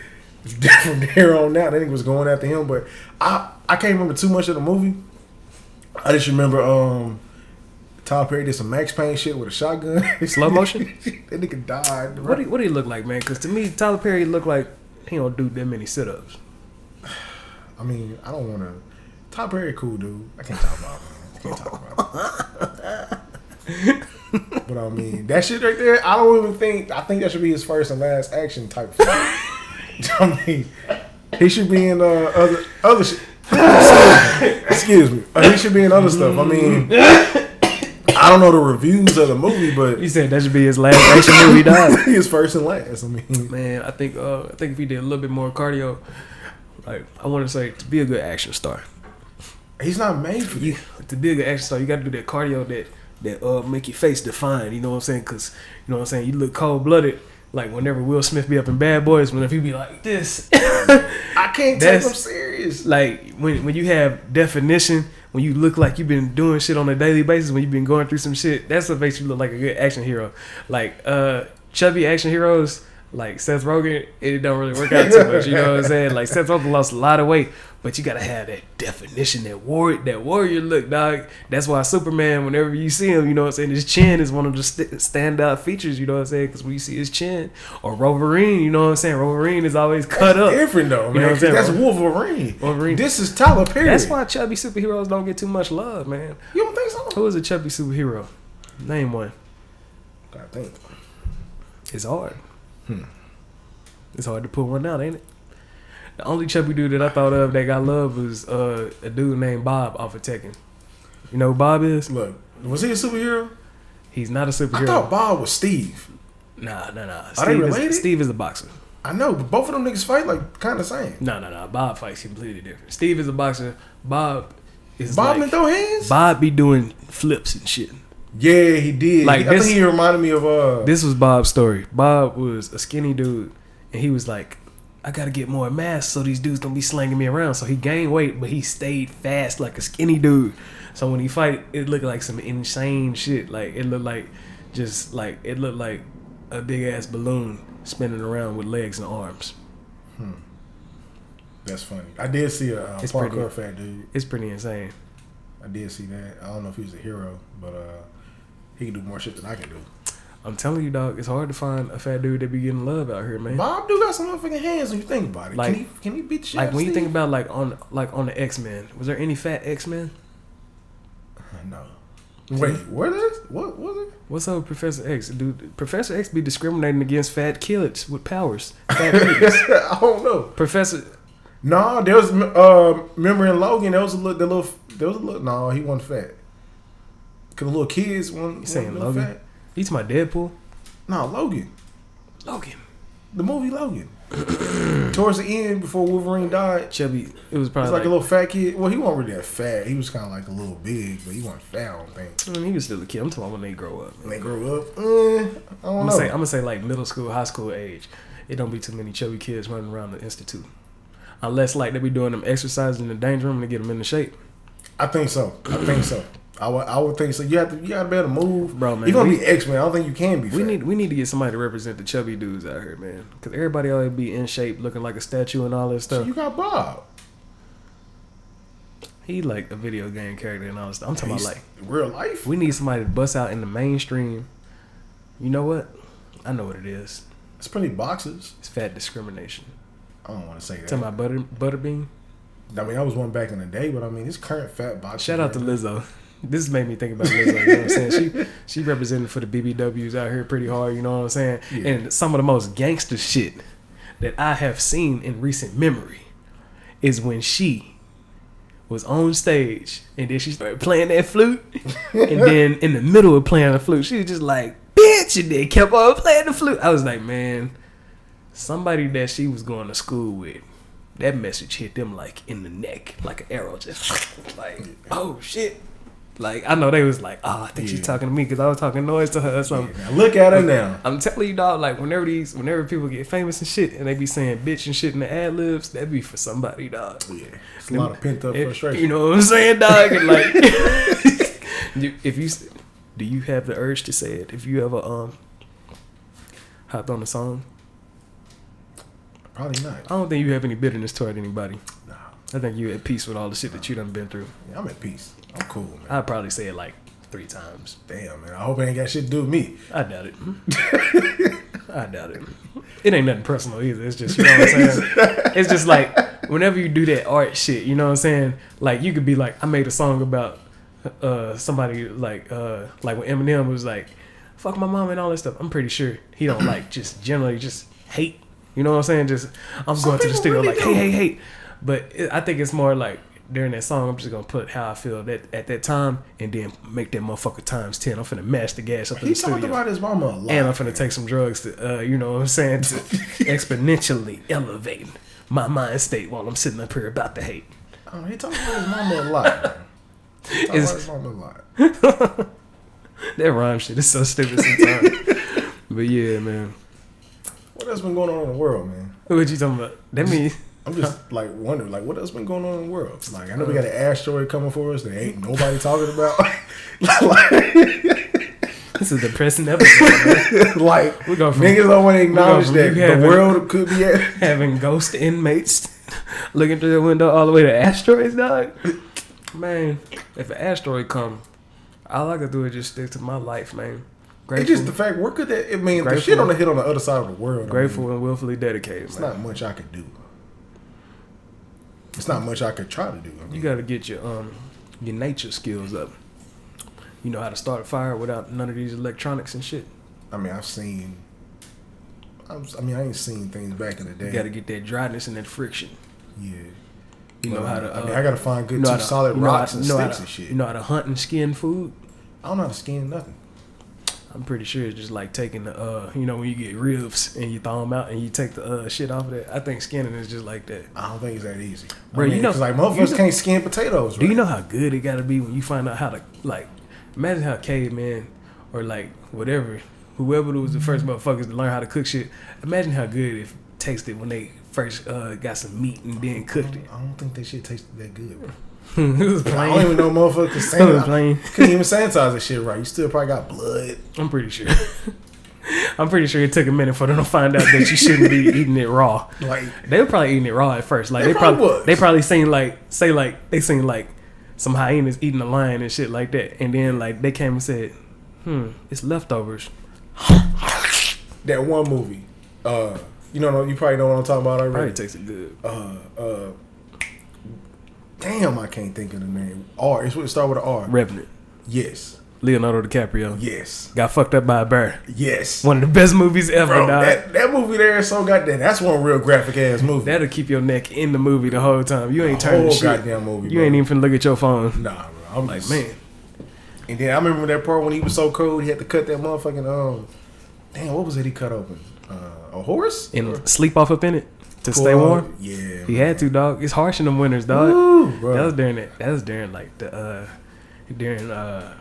from there on out, that nigga was going after him. But I can't remember too much of the movie. I just remember Tyler Perry did some Max Payne shit with a shotgun. Slow motion? That nigga died. What do he look like, man? Because to me, Tyler Perry look like he don't do that many sit-ups. I mean, I don't want to. Tyler Perry cool dude. I can't talk about him. But I mean, that shit right there, I don't even think. I think that should be his first and last action type film. I mean, he should be in other shit. Excuse me. He should be in other stuff. I mean, I don't know the reviews of the movie, but you said that should be his last action movie. Dog. His first and last. I mean, man, I think if he did a little bit more cardio, like I want to say, to be a good action star. He's not made for you. To be a good action star, you got to do that cardio that make your face defined. You know what I'm saying? Because you know what I'm saying. You look cold blooded. Like whenever Will Smith be up in Bad Boys, whenever he be like this, I can't take him serious. Like when you have definition, when you look like you've been doing shit on a daily basis, when you've been going through some shit, that's what makes you look like a good action hero. Like chubby action heroes. Like Seth Rogen, it don't really work out too much. You know what I'm saying? Like Seth Rogen lost a lot of weight, but you gotta have that definition, that warrior look, dog. That's why Superman, whenever you see him, you know what I'm saying, his chin is one of the standout features. You know what I'm saying? Because when you see his chin, or Wolverine, you know what I'm saying? Wolverine is always cut up. Different though, man. You know what I'm saying? That's Wolverine. This is Tyler Perry. That's why chubby superheroes don't get too much love, man. You don't think so? Who is a chubby superhero? Name one. I think it's hard. It's hard to pull one out, ain't it? The only chubby dude that I thought of that got love was a dude named Bob off of Tekken. You know who Bob is? Look, was he a superhero? He's not a superhero. I thought Bob was Steve. Nah. Are they related? Steve is a boxer. I know, but both of them niggas fight like kind of same. No. Bob fights completely different. Steve is a boxer. Bob can throw hands? Bob be doing flips and shit. Yeah, he did. Like I think he reminded me of This was Bob's story. Bob was a skinny dude, and he was like, I gotta get more mass so these dudes don't be slanging me around. So he gained weight, but he stayed fast like a skinny dude. So when he fight, it looked like some insane shit. Like it looked like a big ass balloon spinning around with legs and arms. That's funny. I did see a parkour fat dude. It's pretty insane. I did see that. I don't know if he was a hero, but he can do more shit than I can do. I'm telling you, dog, it's hard to find a fat dude that be getting love out here, man. Bob do got some motherfucking hands when you think about it. Like, can he beat shit? Like when you think about on the X-Men, was there any fat X-Men? No. Wait, what was it? What's up with Professor X? Dude, Professor X be discriminating against fat kids with powers. Fat babies. I don't know. Professor. No, there was remember in Logan there was a little no, he wasn't fat. Cause the little kids weren't saying Logan? Fat. You talking about Deadpool? No, Logan. The movie Logan. Towards the end, before Wolverine died, chubby. It was probably like a little fat kid. Well, he wasn't really that fat. He was kind of like a little big, but he wasn't fat. I don't think. I mean, he was still a kid. I'm talking about when they grow up. When they grow up, I don't know. I'm gonna say like middle school, high school age. It don't be too many chubby kids running around the institute, unless like they be doing them exercises in the danger room to get them into shape. I think so. I would think so. You gotta be able to move, bro. Man, you're gonna be X-Men. I don't think you can be. We fat. need to get somebody to represent the chubby dudes out here, man. Because everybody always be in shape, looking like a statue and all that stuff. So you got Bob. He like a video game character and all that stuff. I'm talking about like real life. We need somebody to bust out in the mainstream. You know what? I know what it is. It's pretty boxes. It's fat discrimination. I don't want to say that. Talking about Butterbean. I mean, I was one back in the day, but I mean, it's current fat boxes. Shout out to Lizzo. This made me think about Lizzo. You know what I'm saying? She represented for the BBWs out here pretty hard. You know what I'm saying? Yeah. And some of the most gangster shit that I have seen in recent memory is when she was on stage and then she started playing that flute, and then in the middle of playing the flute, she was just like, "Bitch!" and then kept on playing the flute. I was like, man, somebody that she was going to school with, that message hit them like in the neck, like an arrow, just like, oh shit. Like, I know they was like, oh, I think she's talking to me because I was talking noise to her or something. Yeah, look at her now. I'm telling you, dog, like, whenever people get famous and shit and they be saying bitch and shit in the ad-libs, that be for somebody, dog. Yeah, it's a lot of pent-up frustration. You know what I'm saying, dog? And like, do you have the urge to say it? If you ever hopped on a song? Probably not. I don't think you have any bitterness toward anybody. Nah. I think you at peace with all the shit that you done been through. Yeah, I'm at peace. I'm cool, man. I'd probably say it like 3 times. Damn, man. I hope it ain't got shit to do with me. I doubt it. I doubt it. It ain't nothing personal either. It's just, you know what I'm saying? It's just like, whenever you do that art shit, you know what I'm saying? Like, you could be like, I made a song about somebody like when Eminem was like, fuck my mom and all that stuff. I'm pretty sure he don't like just generally just hate. You know what I'm saying? Just, I'm going to the studio really like, hey. But I think it's more like, during that song, I'm just gonna put how I feel at that time, and then make that motherfucker times 10. I'm finna mash the gas up in the studio. He talked about his mama a lot. And I'm finna take some drugs to, you know what I'm saying, to exponentially elevate my mind state while I'm sitting up here about to hate. Oh, he talked about his mama a lot. Man. He talked about his mama a lot. That rhyme shit is so stupid sometimes. But yeah, man. What else been going on in the world, man? What you talking about? That means. I'm just like wondering, like, what else been going on in the world? Like, I know we got an asteroid coming for us that ain't nobody talking about. This is a depressing episode, man. Like, niggas don't want to acknowledge that the world could be having ghost inmates looking through the window all the way to asteroids, dog. Man, if an asteroid come, all I could do is just stick to my life, man. Grateful. It's just the fact, where could that? I mean, the shit on the hit on the other side of the world. Grateful and willfully dedicated. It's not much I could do. It's not much I could try to do. I mean, you got to get your nature skills up. You know how to start a fire without none of these electronics and shit. I mean, I ain't seen things back in the day. You got to get that dryness and that friction. Yeah. You know how to. I got to find good solid rocks and sticks and shit. You know how to hunt and skin food? I don't know how to skin nothing. I'm pretty sure it's just like taking the, you know, when you get ribs and you thaw them out and you take the shit off of that. I think skinning is just like that. I don't think it's that easy. Bro, you know, because like motherfuckers can't skin potatoes. Right? Do you know how good it got to be when you find out how to, like, imagine how caveman or like whoever was the first motherfuckers to learn how to cook shit. Imagine how good it tasted when they first got some meat and then cooked it. I don't think that shit tasted that good, bro. It was plain. I don't even know motherfuckers couldn't even sanitize that shit right. You still probably got blood. I'm pretty sure. I'm pretty sure it took a minute for them to find out that you shouldn't be eating it raw. Like, they were probably eating it raw at first. Like they probably seen like some hyenas eating a lion and shit like that. And then like they came and said, it's leftovers. That one movie. You probably know what I'm talking about already. Probably tasted good. Damn, I can't think of the name. R. It's what it start with an R. Revenant. Yes. Leonardo DiCaprio. Yes. Got fucked up by a bear. Yes. One of the best movies ever, bro, dog. That movie there is so goddamn. That's one real graphic ass movie. That'll keep your neck in the movie the whole time. You ain't turning shit. Goddamn movie. You ain't even finna look at your phone. Nah, bro. I'm like, man. And then I remember that part when he was so cold, he had to cut that motherfucking damn, what was it he cut open? A horse? And sleep off up in it to stay warm. Yeah, he had to, dog. It's harsh in them winters, dog. Ooh, bro. That was during like the during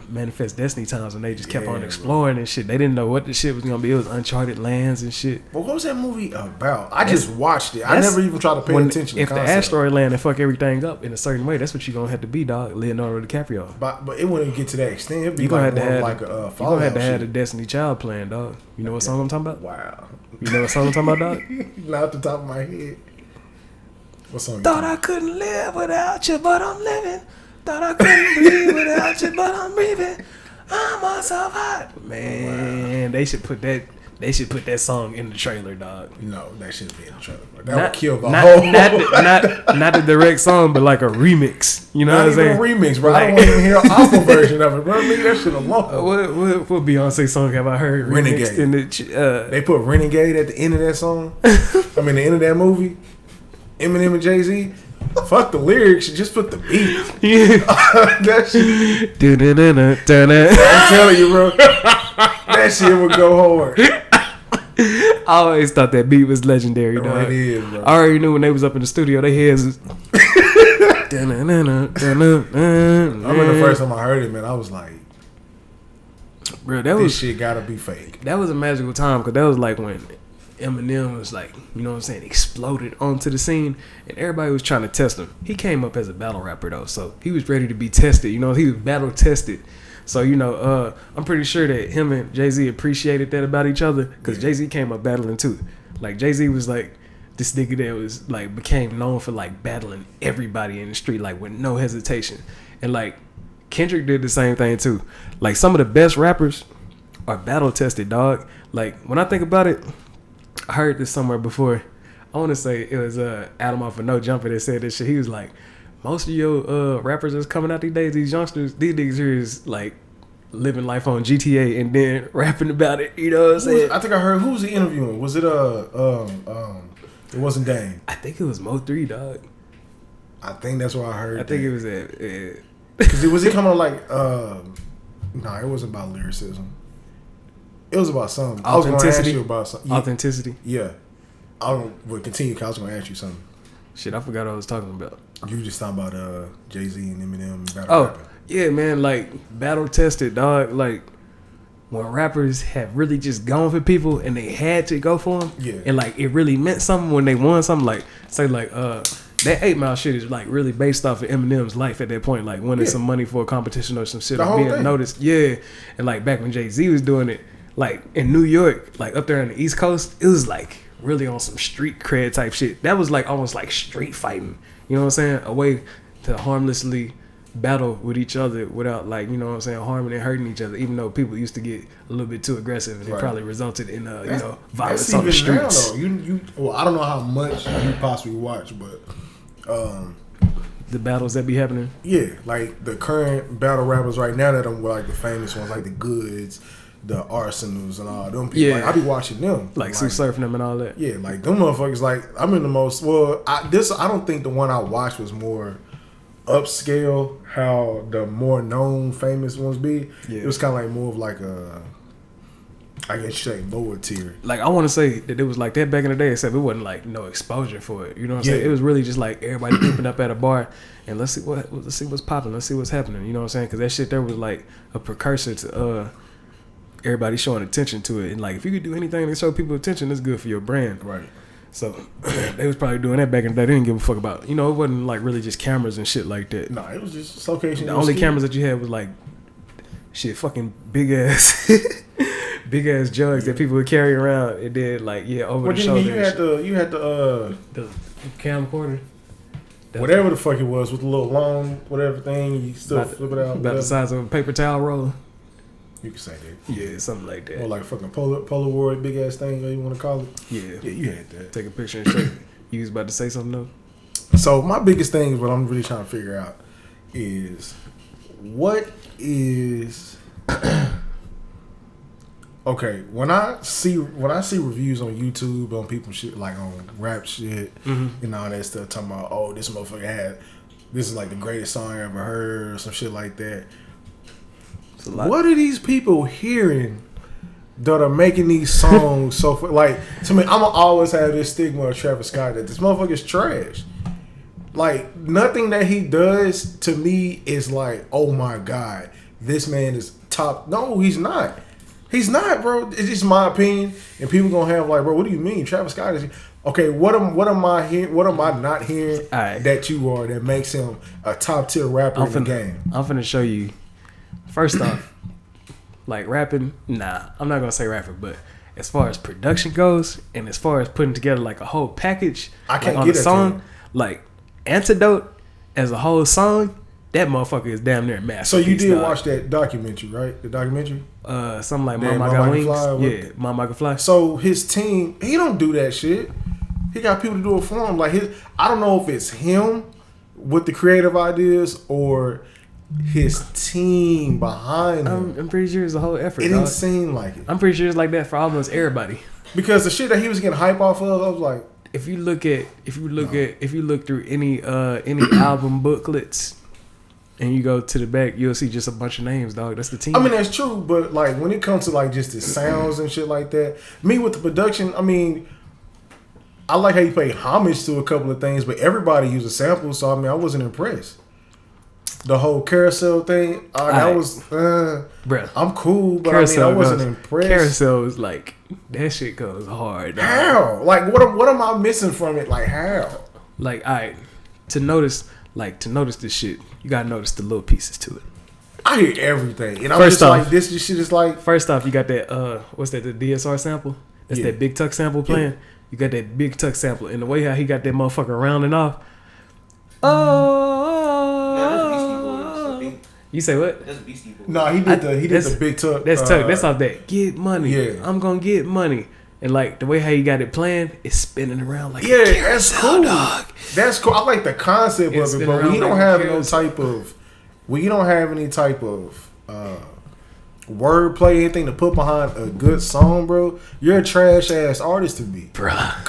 Manifest Destiny times when they just kept on exploring and shit. They didn't know what the shit was gonna be. It was uncharted lands and shit. But what was that movie about? I just watched it. I never even tried to pay attention. If the asteroid land and fuck everything up in a certain way, that's what you're gonna have to be, dog. Leonardo DiCaprio. But it wouldn't get to that extent. It'd be you gonna have to have like a you gonna have to have the Destiny Child plan, dog. You know what song I'm talking about? Wow. You know what song I'm talking about, dog? Not off the top of my head. What song? Thought I couldn't live without you, but I'm living. Thought I couldn't breathe without you, but I'm breathing. I'm myself hot. Man, they should put that. They should put that song in the trailer, dog. No, that shouldn't be in the trailer. That would kill the whole. Not the direct song, but like a remix. You know what I'm saying? Not even a remix, bro. Like, I don't want to even hear an album version of it, bro. Leave that shit alone. What Beyonce song have I heard? Renegade. In the, they put Renegade at the end of that song. I mean, the end of that movie. Eminem and Jay-Z. Fuck the lyrics, just put the beat. Yeah. That shit. I'm telling you, bro. That shit would go hard. I always thought that beat was legendary, dog. It is, bro. I already knew when they was up in the studio, they heads was. I remember the first time I heard it, man. I was like, bro, this shit gotta be fake. That was a magical time because that was like when Eminem was like, you know what I'm saying, exploded onto the scene and everybody was trying to test him. He came up as a battle rapper though, so he was ready to be tested. You know, he was battle tested. So, you know, I'm pretty sure that him and Jay-Z appreciated that about each other because Jay-Z came up battling too. Like, Jay-Z was like this nigga that was like became known for like battling everybody in the street, like with no hesitation. And like Kendrick did the same thing too. Like, some of the best rappers are battle tested, dog. Like, when I think about it, I heard this somewhere before. I want to say it was Adam off of No Jumper that said this shit. He was like, most of your rappers that's coming out these days, these youngsters, these niggas here is like living life on GTA and then rapping about it. You know what I'm saying? I think I heard, who was he interviewing? Was it it wasn't Dame. I think it was Mo3, dog. I think that's what I heard. I think it was at because was he coming on like no, it wasn't about lyricism. It was about something. I was going to ask you about something. Authenticity. Yeah. We'll continue because I was going to ask you something. Shit, I forgot what I was talking about. You were just talking about Jay-Z and Eminem battle rapping. Yeah, man, like battle tested, dog. Like when rappers have really just gone for people and they had to go for them. Yeah. And like it really meant something when they won something. Like say like that 8 Mile shit is like really based off of Eminem's life at that point, like winning some money for a competition or some shit or being noticed. Yeah. And like back when Jay-Z was doing it, like in New York, like up there on the East Coast, it was like really on some street cred type shit. That was like almost like street fighting. You know what I'm saying? A way to harmlessly battle with each other without like, you know what I'm saying, harming and hurting each other, even though people used to get a little bit too aggressive and it probably resulted in you know, violence on the streets. Now, though. Well, I don't know how much you possibly watch, but the battles that be happening. Yeah, like the current battle rappers right now that are like the famous ones, like the Goods, the Arsenals and all them people. Yeah. Like, I be watching them. Like Sue Surfing them and all that. Yeah, like them motherfuckers, like I'm in the most I don't think the one I watched was more upscale how the more known famous ones be. Yeah. It was kinda like more of like a, I guess you say lower tier. Like I wanna say that it was like that back in the day, except it wasn't like no exposure for it. You know what I'm saying? It was really just like everybody creeping up at a bar and let's see what's popping, let's see what's happening. You know what I'm saying? Because that shit there was like a precursor to everybody showing attention to it. And like if you could do anything to show people attention, it's good for your brand. Right. So they was probably doing that back in the day. They didn't give a fuck about, you know, it wasn't like really just cameras and shit like that. Nah, it was just location. The only cameras that you had was like shit fucking big ass jugs that people would carry around and then like over the shoulder. You had the camcorder. Whatever the fuck it was with the little long whatever thing, you still flip it out. About the size of a paper towel roll. You can say that. Yeah, something like that. Or like fucking Polaroid big ass thing, you want to call it. Yeah, you had that. Take a picture and show you. You was about to say something though. So my biggest thing, what I'm really trying to figure out is what is okay. When I see reviews on YouTube on people shit like on rap shit and all that stuff, talking about this motherfucker this is like the greatest song I ever heard or some shit like that. What are these people hearing that are making these songs like, to me, I'm going to always have this stigma of Travis Scott that this motherfucker's trash. Like nothing that he does to me is like, oh my god, this man is top. No, he's not. He's not, bro. It's just my opinion, and people gonna have like, bro, what do you mean, Travis Scott is? Okay, what am I hearing? What am I not hearing that you are that makes him a top tier rapper in the game? I'm finna show you. First off, like rapping, nah, I'm not gonna say rapper, but as far as production goes, and as far as putting together like a whole package, I can't like, get on a song, like Antidote as a whole song, that motherfucker is damn near masterpiece. So you did dog. watch that documentary, right? The documentary? Something like Damn, Mama Got Wings. Fly, Yeah, Mama Got Fly. So his team, he don't do that shit. He got people to do it for him. Like I don't know if it's him with the creative ideas or his team behind him. I'm pretty sure it's a whole effort. It dog. didn't seem like it. I'm pretty sure it's like that for almost everybody. Because the shit that he was getting hype off of, I was like, if you look through any album booklets and you go to the back, you'll see just a bunch of names, dog. That's the team. I mean, that's true, but like when it comes to like just the sounds and shit like that, me with the production, I mean, I like how you pay homage to a couple of things, but everybody uses samples, so I mean, I wasn't impressed. The whole carousel thing, that was, bruh. I'm cool, but Carousel I wasn't impressed. Carousel is like, that shit goes hard. Dog. How? Like, what am I missing from it? Like, how? Like, alright, to notice this shit, you gotta notice the little pieces to it. I hear everything, and I'm First just off, like, this shit is like. First off, you got that what's that? The DSR sample. That's that Big Tuck sample playing. Yeah. You got that Big Tuck sample, and the way how he got that motherfucker rounding off. You say what? That's Beastie Boys. No, he did the Big Tuck. That's Tuck. That's off that Get Money. Yeah, I'm gonna get money. And like the way how you got it playing, it's spinning around like that's cool. Dog. That's cool. I like the concept of it, but we don't have no type of. We don't have any type of wordplay, anything to put behind a good song, bro. You're a trash ass artist to me, bruh.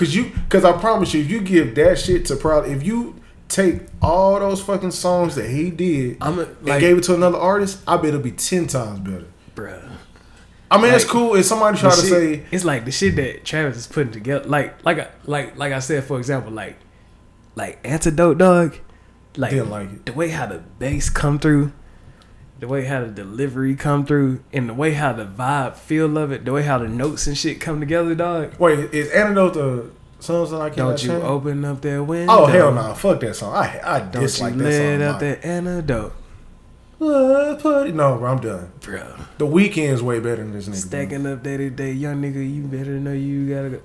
Cause I promise you, if you give that shit to if you take all those fucking songs that he did and gave it to another artist, I bet it'll be 10 times better, bruh. I mean, it's cool if somebody try to say it's like the shit that Travis is putting together, like I said, for example, like Antidote, dog. Like, didn't like it. The way how the bass come through, the way how the delivery come through, and the way how the vibe feel of it, the way how the notes and shit come together, dog. Wait, is Antidote the songs that I can't Don't you change? open up that window? Oh hell no! Nah. Fuck that song. I dislike that song. Don't you let out that antidote? No, bro, I'm done. Bro, The Weeknd's way better than this nigga. Stacking up day to day, young nigga. You better know you gotta go.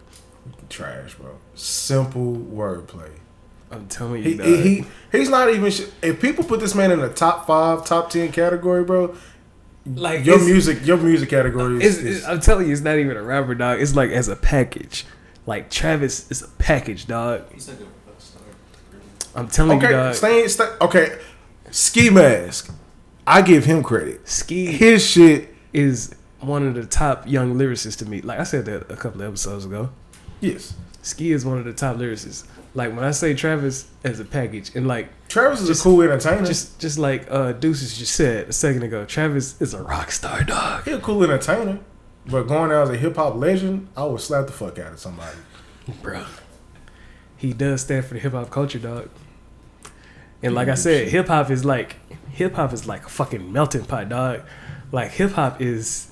Trash, bro. Simple wordplay. I'm telling you, he's not even. If people put this man in the top 5, top 10 category, bro, like your music category is I'm telling you, it's not even a rapper, dog. It's like as a package. Like Travis is a package, dog. He's like a star. I'm telling you, dog. Okay, Ski Mask. I give him credit. His shit is one of the top young lyricists to me. Like I said that a couple of episodes ago. Yes. Ski is one of the top lyricists. Like when I say Travis as a package, and like Travis is a cool entertainer. Just like Deuces just said a second ago, Travis is a rock star, dog. He's a cool entertainer, but going out as a hip hop legend, I would slap the fuck out of somebody, bro. He does stand for the hip hop culture, dog. And like I said, hip hop is like a fucking melting pot, dog. Like hip hop is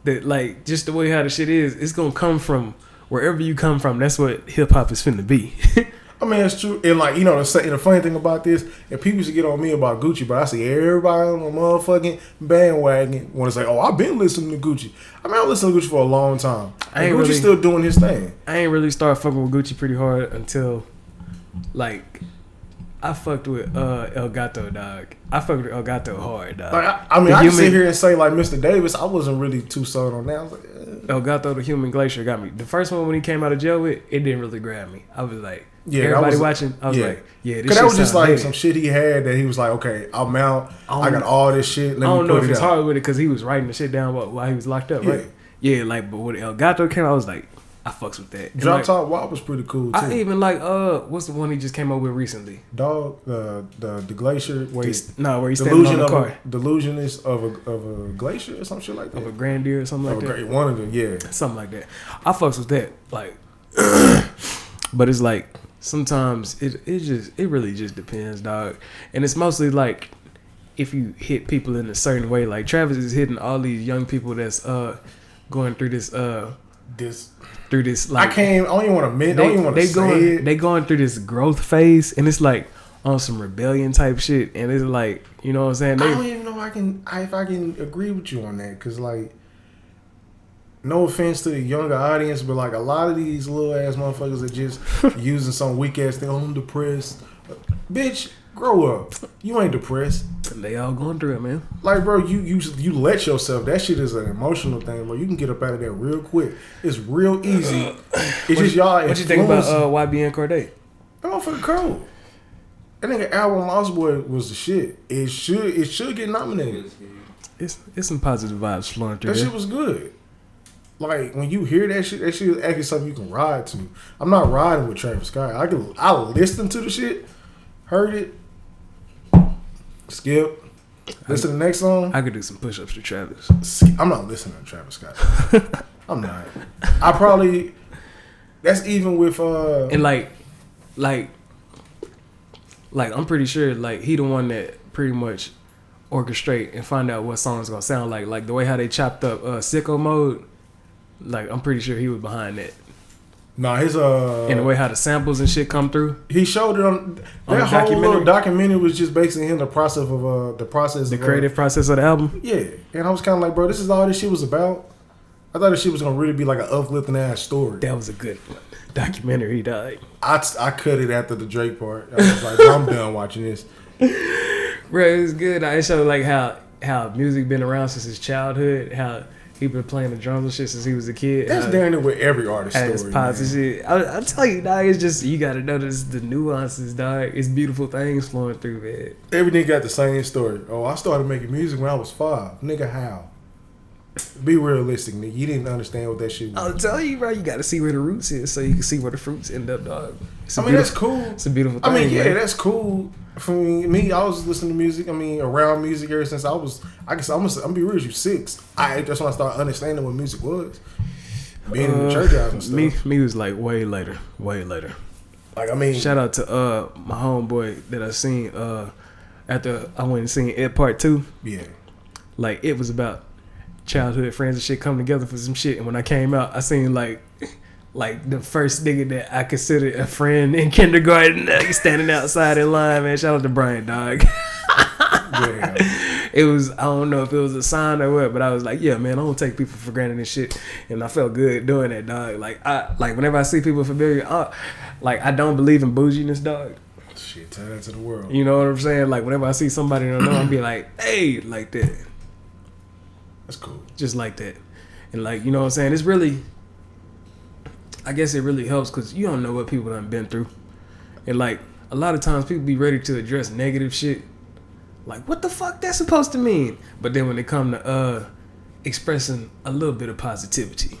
that, like, just the way how the shit is. It's gonna come from wherever you come from. That's what hip hop is finna be. I mean, it's true. And like, you know, the funny thing about this, and people used to get on me about Gucci, but I see everybody on the motherfucking bandwagon want to say, "Oh, I've been listening to Gucci." I mean, I've listened to Gucci for a long time. And Gucci's still doing his thing. I ain't really started fucking with Gucci pretty hard until, like, I fucked with El Gato, dog. I fucked with El Gato hard, dog. Like, I can sit here and say, like, Mr. Davis, I wasn't really too sold on that. I was like, El Gato, the Human Glacier, got me. The first one when he came out of jail with, it didn't really grab me. I was like, everybody watching, I was like, yeah, this shit. Because that was just like some shit he had that he was like, okay, I'm out. I got all this shit. I don't know if it's hard with it because he was writing the shit down while he was locked up, right? Yeah, like, but when El Gato came out, I was like, I fucks with that. Drop Top WAP was pretty cool too. I even like what's the one he just came up with recently? Dog, the glacier where he's standing on the car. Delusionist of a glacier or some shit like that. Of a grandeur or something like that. One of them, yeah. Something like that. I fucks with that. Like but it's like sometimes it really just depends, dog. And it's mostly like if you hit people in a certain way. Like Travis is hitting all these young people that's going through this like I don't even want to admit. I don't even want to say it. They going through this growth phase, and it's like on some rebellion type shit, and it's like, you know what I'm saying? I don't even know if I can agree with you on that, because like, no offense to the younger audience, but like a lot of these little ass motherfuckers are just using some weak ass thing. Oh, I'm depressed. Bitch, grow up. You ain't depressed. They all going through it, man. Like, bro, you let yourself. That shit is an emotional thing, bro. You can get up out of there real quick. It's real easy. It's just y'all. What you think about YBN Cordae? That motherfucker cold. I think the album Lost Boy was the shit. It should get nominated. It's some positive vibes flowing through. That shit was good. Like, when you hear that shit is actually something you can ride to. I'm not riding with Travis Scott. I listen to the shit, heard it, skip, listen to the next song. I could do some push-ups to Travis. I'm not listening to Travis Scott. I'm not. I probably, that's even with and like I'm pretty sure like he the one that pretty much orchestrate and find out what song's gonna sound like the way how they chopped up Sicko Mode. Like, I'm pretty sure he was behind that. Nah, his and the way how the samples and shit come through. He showed it on that whole little documentary was just basically him the creative process of the album. Yeah, and I was kind of like, bro, this is all this shit was about. I thought this shit was gonna really be like an uplifting ass story. That was a good documentary. He died. I cut it after the Drake part. I was like, I'm done watching this. Bro, it was good. It showed like how music been around since his childhood. How he been playing the drums and shit since he was a kid. That's damn near with every artist story. Shit. I'll tell you, dog. It's just you gotta notice the nuances, dog. It's beautiful things flowing through, man. Every nigga got the same story. Oh, I started making music when I was 5. Nigga, how? Be realistic, nigga. You didn't understand what that shit was. I'll tell you, bro. You gotta see where the roots is, so you can see where the fruits end up, dog. That's cool. It's a beautiful thing. Yeah, man. That's cool. For me, I was listening to music. Around music ever since I'm be real with you, 6. That's when I started understanding what music was. Being in the church house and stuff. Me was like way later. Like, shout out to my homeboy that I seen after I went and seen Ed Part 2. Yeah. Like, it was about childhood friends and shit come together for some shit, and when I came out, I seen like the first nigga that I considered a friend in kindergarten standing outside in line, man. Shout out to Brian, dog. Yeah. It was, I don't know if it was a sign or what, but I was like, yeah, man, I don't take people for granted and shit, and I felt good doing that, dog. Like whenever I see people familiar, I don't believe in bouginess, dog. Shit, tell that to the world. You know what I'm saying? Like, whenever I see somebody I know, I'm be like, hey, like that. That's cool. Just like that. And like, you know what I'm saying? It's really, I guess it really helps because you don't know what people done been through. And like, a lot of times people be ready to address negative shit. Like, what the fuck that's supposed to mean? But then when it come to expressing a little bit of positivity,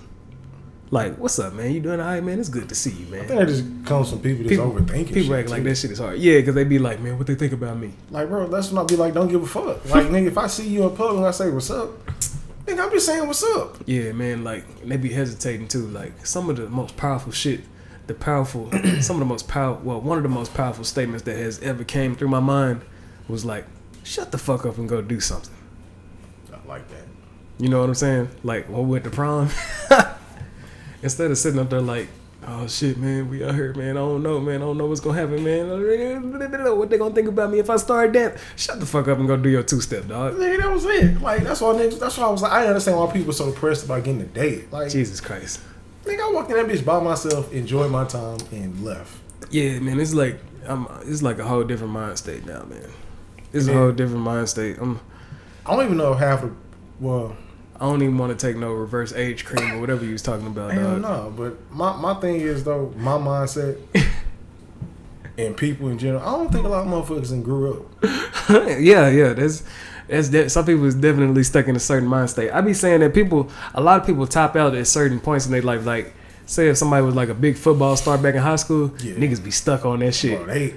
like, what's up, man? You doing all right, man? It's good to see you, man. I think that just comes from people that's overthinking people shit act like too. that shit is hard. Yeah, because they be like, man, what they think about me? Like, bro, that's when I be like, don't give a fuck. Like, nigga, if I see you in public and I say, what's up? Nigga, I'm just saying, what's up? Yeah, man, like, they be hesitating too. Like, some of the most powerful shit, one of the most powerful statements that has ever came through my mind was like, shut the fuck up and go do something. I like that. You know what I'm saying? Like, when we went to prom, instead of sitting up there like, oh shit, man, we out here, man. I don't know what's gonna happen, man. What they gonna think about me if I start that? Shut the fuck up and go do your 2-step, dog. Yeah, that was it. Like, that's why I was like, I understand why people are so depressed about getting a date. Like, Jesus Christ. Nigga, I walked in that bitch by myself, enjoyed my time, and left. Yeah, man, it's like a whole different mind state now, man. It's a whole different mind state. I don't even know I don't even want to take no reverse age cream or whatever you was talking about, hell dog. no, but my thing is, though, my mindset and people in general, I don't think a lot of motherfuckers done grew up. yeah, that's some people is definitely stuck in a certain mind state. I be saying that a lot of people top out at certain points in their life. Like, say if somebody was like a big football star back in high school, niggas be stuck on that shit. Bro, they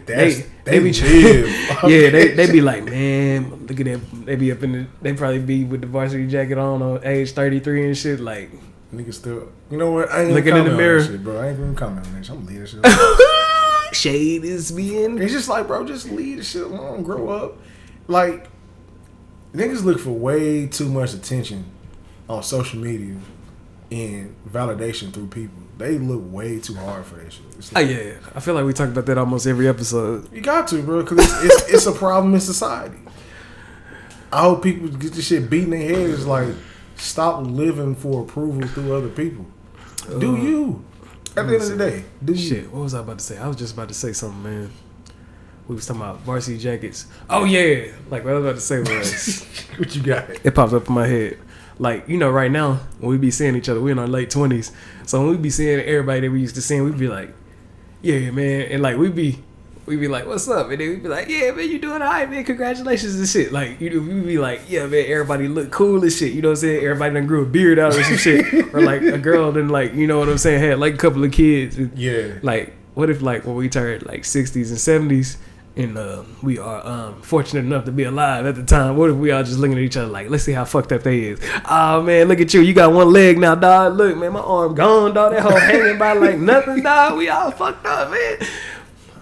be yeah, they be like, man, look at them. They be they probably be with the varsity jacket on age 33 and shit. Like, niggas still, you know what? I ain't looking in the mirror, shit, bro. I ain't gonna comment on that shit. I'm gonna leave that shit. shade is being. It's just like, bro, just leave the shit alone. Grow up. Like, niggas look for way too much attention on social media and validation through people. They look way too hard for that shit. It's like, Yeah. I feel like we talk about that almost every episode. you got to, bro, because it's a problem in society. I hope people get this shit beat in their heads. Like, stop living for approval through other people. Do you? At the end of the day, do you? Shit, what was I about to say? I was just about to say something, man. We was talking about varsity jackets. Oh yeah, like what I was about to say was What you got? it popped up in my head. Like, you know, right now when we be seeing each other, we in our late 20s. So when we be seeing everybody that we used to see, we be like, yeah, man, and like we be like, what's up? And then we be like, yeah, man, you doing all right, man, congratulations and shit. Like, we be like, yeah, man, everybody look cool and shit. You know what I'm saying? Everybody done grew a beard out or some shit. Or like a girl done, like, you know what I'm saying, had like a couple of kids. And, Yeah. like, what if like when we turned like 60s and 70s and we are fortunate enough to be alive at the time, what if we all just looking at each other like, let's see how fucked up they is. Oh man, look at you got one leg now, dog. Look, man, my arm gone, dog. That whole hanging by like nothing, dog. We all fucked up, man.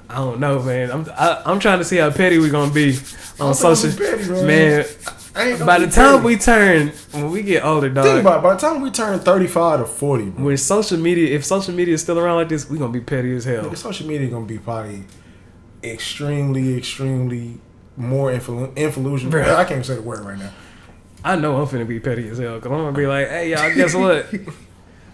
I don't know, man. I'm trying to see how petty we gonna be on social. Petty, man, by the time when we get older, dog. Think about it, by the time we turn 35 to 40, bro, When social media, if social media is still around like this, we gonna be petty as hell. social media gonna be probably extremely more influential. Bruh. I can't say the word right now. I know I'm finna be petty as hell, cause I'm gonna be like, hey y'all, guess what?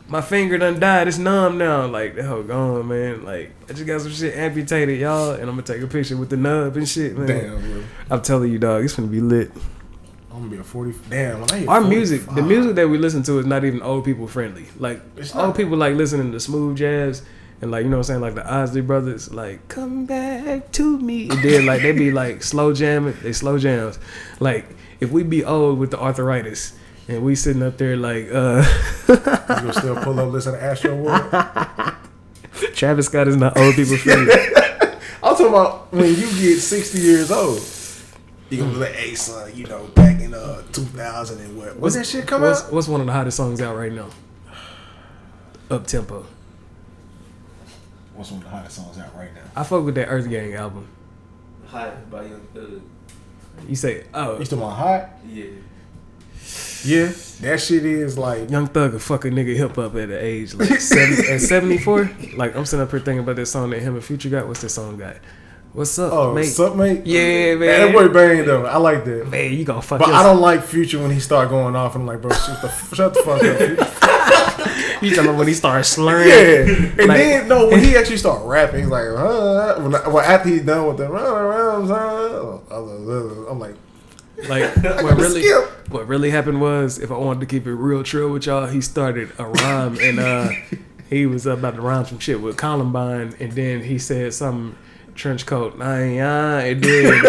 My finger done died. It's numb now. Like, the hell gone, man. Like, I just got some shit amputated, y'all, and I'm gonna take a picture with the nub and shit, man. Damn, bro. I'm telling you, dog, it's finna be lit. I'm gonna be a 40. Damn, when I hit Our 45, music, the music that we listen to is not even old people friendly. Like, It's old not. people like listening to smooth jazz and like, you know what I'm saying, like the Isley Brothers, like, come back to me. And then like they be like slow jamming, they slow jams. Like, if we be old with the arthritis and we sitting up there like you gonna still pull up, listen to Astro World? Travis Scott is not old people friendly. I'm talking about when you get 60 years old. You gonna be like, hey son, you know, back in 2000 and what? What's that shit come out? What's one of the hottest songs out right now? Up tempo. What's one of the hottest songs out right now? I fuck with that Earth Gang album. Hot by Young Thug. You say, oh, You still want hot? Yeah. Yeah, that shit is like. Young Thug a fucking nigga hip hop at the age like 74. Like, I'm sitting up here thinking about that song that him and Future got. What's that song got? What's up, Oh, mate? what's up, mate? Yeah, man. That boy bang though. I like that. Man, you gonna fuck But I yourself. don't like Future when he start going off. I'm like, bro, shut the fuck up, Future. You talking about when he started slurring? Yeah, and Like- then no, when he actually start rapping, he's like, well, after he's done with the, I'm like, Like, what really happened was, if I wanted to keep it real true with y'all, he started a rhyme and he was about to rhyme some shit with Columbine, and then he said something trench coat, and then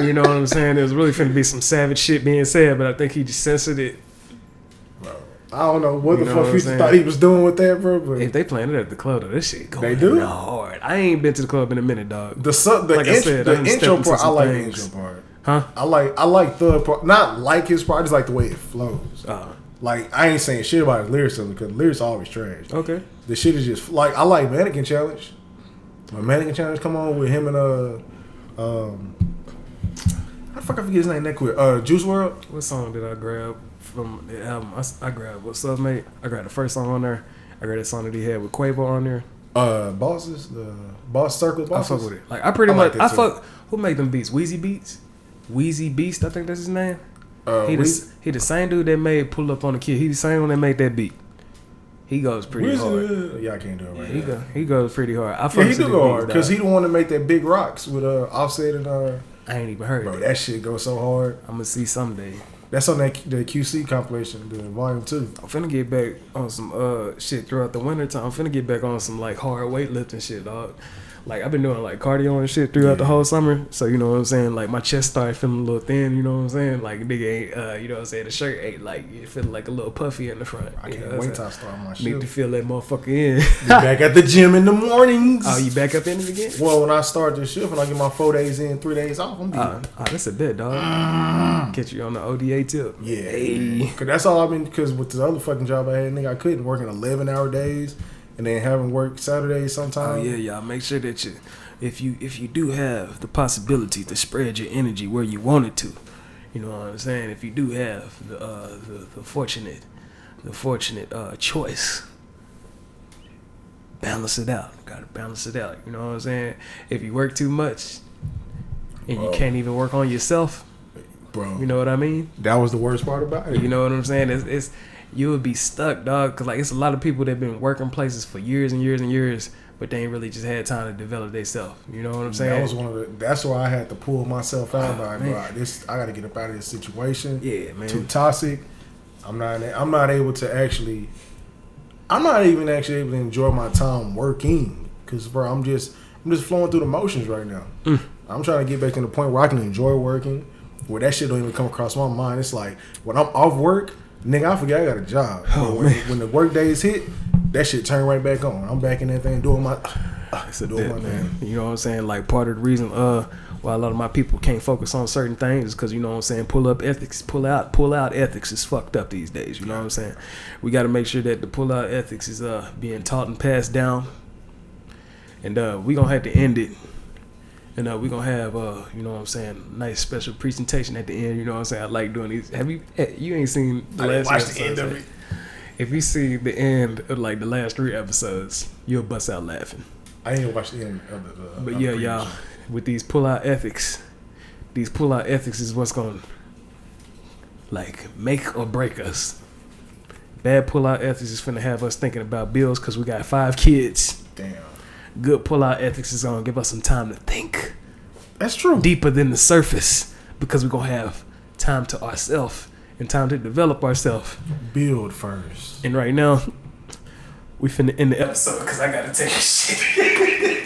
you know what I'm saying? There was really finna be some savage shit being said, but I think he just censored it. I don't know what You the know what fuck I'm Future saying? thought he was doing with that, bro. But If they playing it at the club, though, this shit going They do? hard. I ain't been to the club in a minute, dog. the Like I said, I done stepped intro into part, I some like the things. intro part. Huh? I like Thug part, not like his part, I just like the way it flows. Like, I ain't saying shit about his lyrics because lyrics are always trash. Okay. The shit is just like, I like Mannequin Challenge. When Mannequin Challenge come on with him and how the fuck I forget his name that quick? Juice WRLD. What song did I grab from the album? I grabbed What's Up, Mate. I grabbed the first song on there. I grabbed that song that he had with Quavo on there. Bosses, the Boss Circle I Bosses. fuck with it. Like, I pretty I much, like I that too. fuck, who made them beats? Wheezy Beats? Wheezy Beast, I think that's his name. He the same dude that made Pull Up on the Kid. He the same one that made that beat. He goes pretty hard. Yeah, I can't do it right now. He goes pretty hard. I fuck Yeah, he with do the go beats, hard because dog. he the one to make that Big Rocks with Offset and I ain't even heard bro, it. that shit goes so hard. I'm gonna see someday. That's on that the QC compilation, the volume 2. I'm finna get back on some shit throughout the winter time. I'm finna get back on some like hard weightlifting shit, dog. Like, I've been doing like cardio and shit throughout the whole summer. So, you know what I'm saying? Like, my chest started feeling a little thin, you know what I'm saying? Like, nigga ain't, you know what I'm saying? The shirt ain't like, you feeling like a little puffy in the front. I you know can't what I'm wait till I saying? start my Need shit. to feel that motherfucker in. Be back at the gym in the mornings. Oh, you back up in it again? Well, when I start this shift and I get my 4 days in, 3 days off, I'm be That's a bit, dog. Catch you on the ODA tip. yeah. Cause that's all I've been. Cause with the other fucking job I had, nigga, I couldn't work in 11-hour days and then having work Saturdays sometimes. Oh yeah, y'all. Make sure that if you do have the possibility to spread your energy where you want it to, you know what I'm saying. If you do have the fortunate choice, balance it out. Gotta balance it out. You know what I'm saying. If you work too much and you can't even work on yourself, bro, you know what I mean. That was the worst part about it. You know what I'm saying. It's you would be stuck, dog. Cause like it's a lot of people that been working places for years and years and years, but they ain't really just had time to develop themselves. You know what I'm saying? That was one of the. That's why I had to pull myself out. Bro, I got to get up out of this situation. Yeah, man. Too toxic. I'm not able to actually. I'm not even actually able to enjoy my time working because, bro, I'm just flowing through the motions right now. I'm trying to get back to the point where I can enjoy working, where that shit don't even come across my mind. It's like when I'm off work, nigga, I forget I got a job. When the work days hit, that shit turn right back on. I'm back in that thing doing my man. You know what I'm saying? Like part of the reason why a lot of my people can't focus on certain things is because, you know what I'm saying, pull out ethics is fucked up these days. You know what I'm saying? We got to make sure that the pull out ethics is being taught and passed down. And we gonna have to end it. And we gonna have you know what I'm saying, nice special presentation at the end. You know what I'm saying? I like doing these. Have you ain't seen the last episode? The end of it. If you see the end of like the last 3 episodes, you'll bust out laughing. I ain't watched the end of the. But yeah, y'all, with these pull out ethics is what's gonna like make or break us. Bad pull out ethics is finna have us thinking about bills because we got 5 kids. Damn. Good pull out ethics is gonna give us some time to think. That's true. Deeper than the surface because we're gonna have time to ourselves and time to develop ourselves. Build first. And right now, we finna end the episode because I gotta take a shit.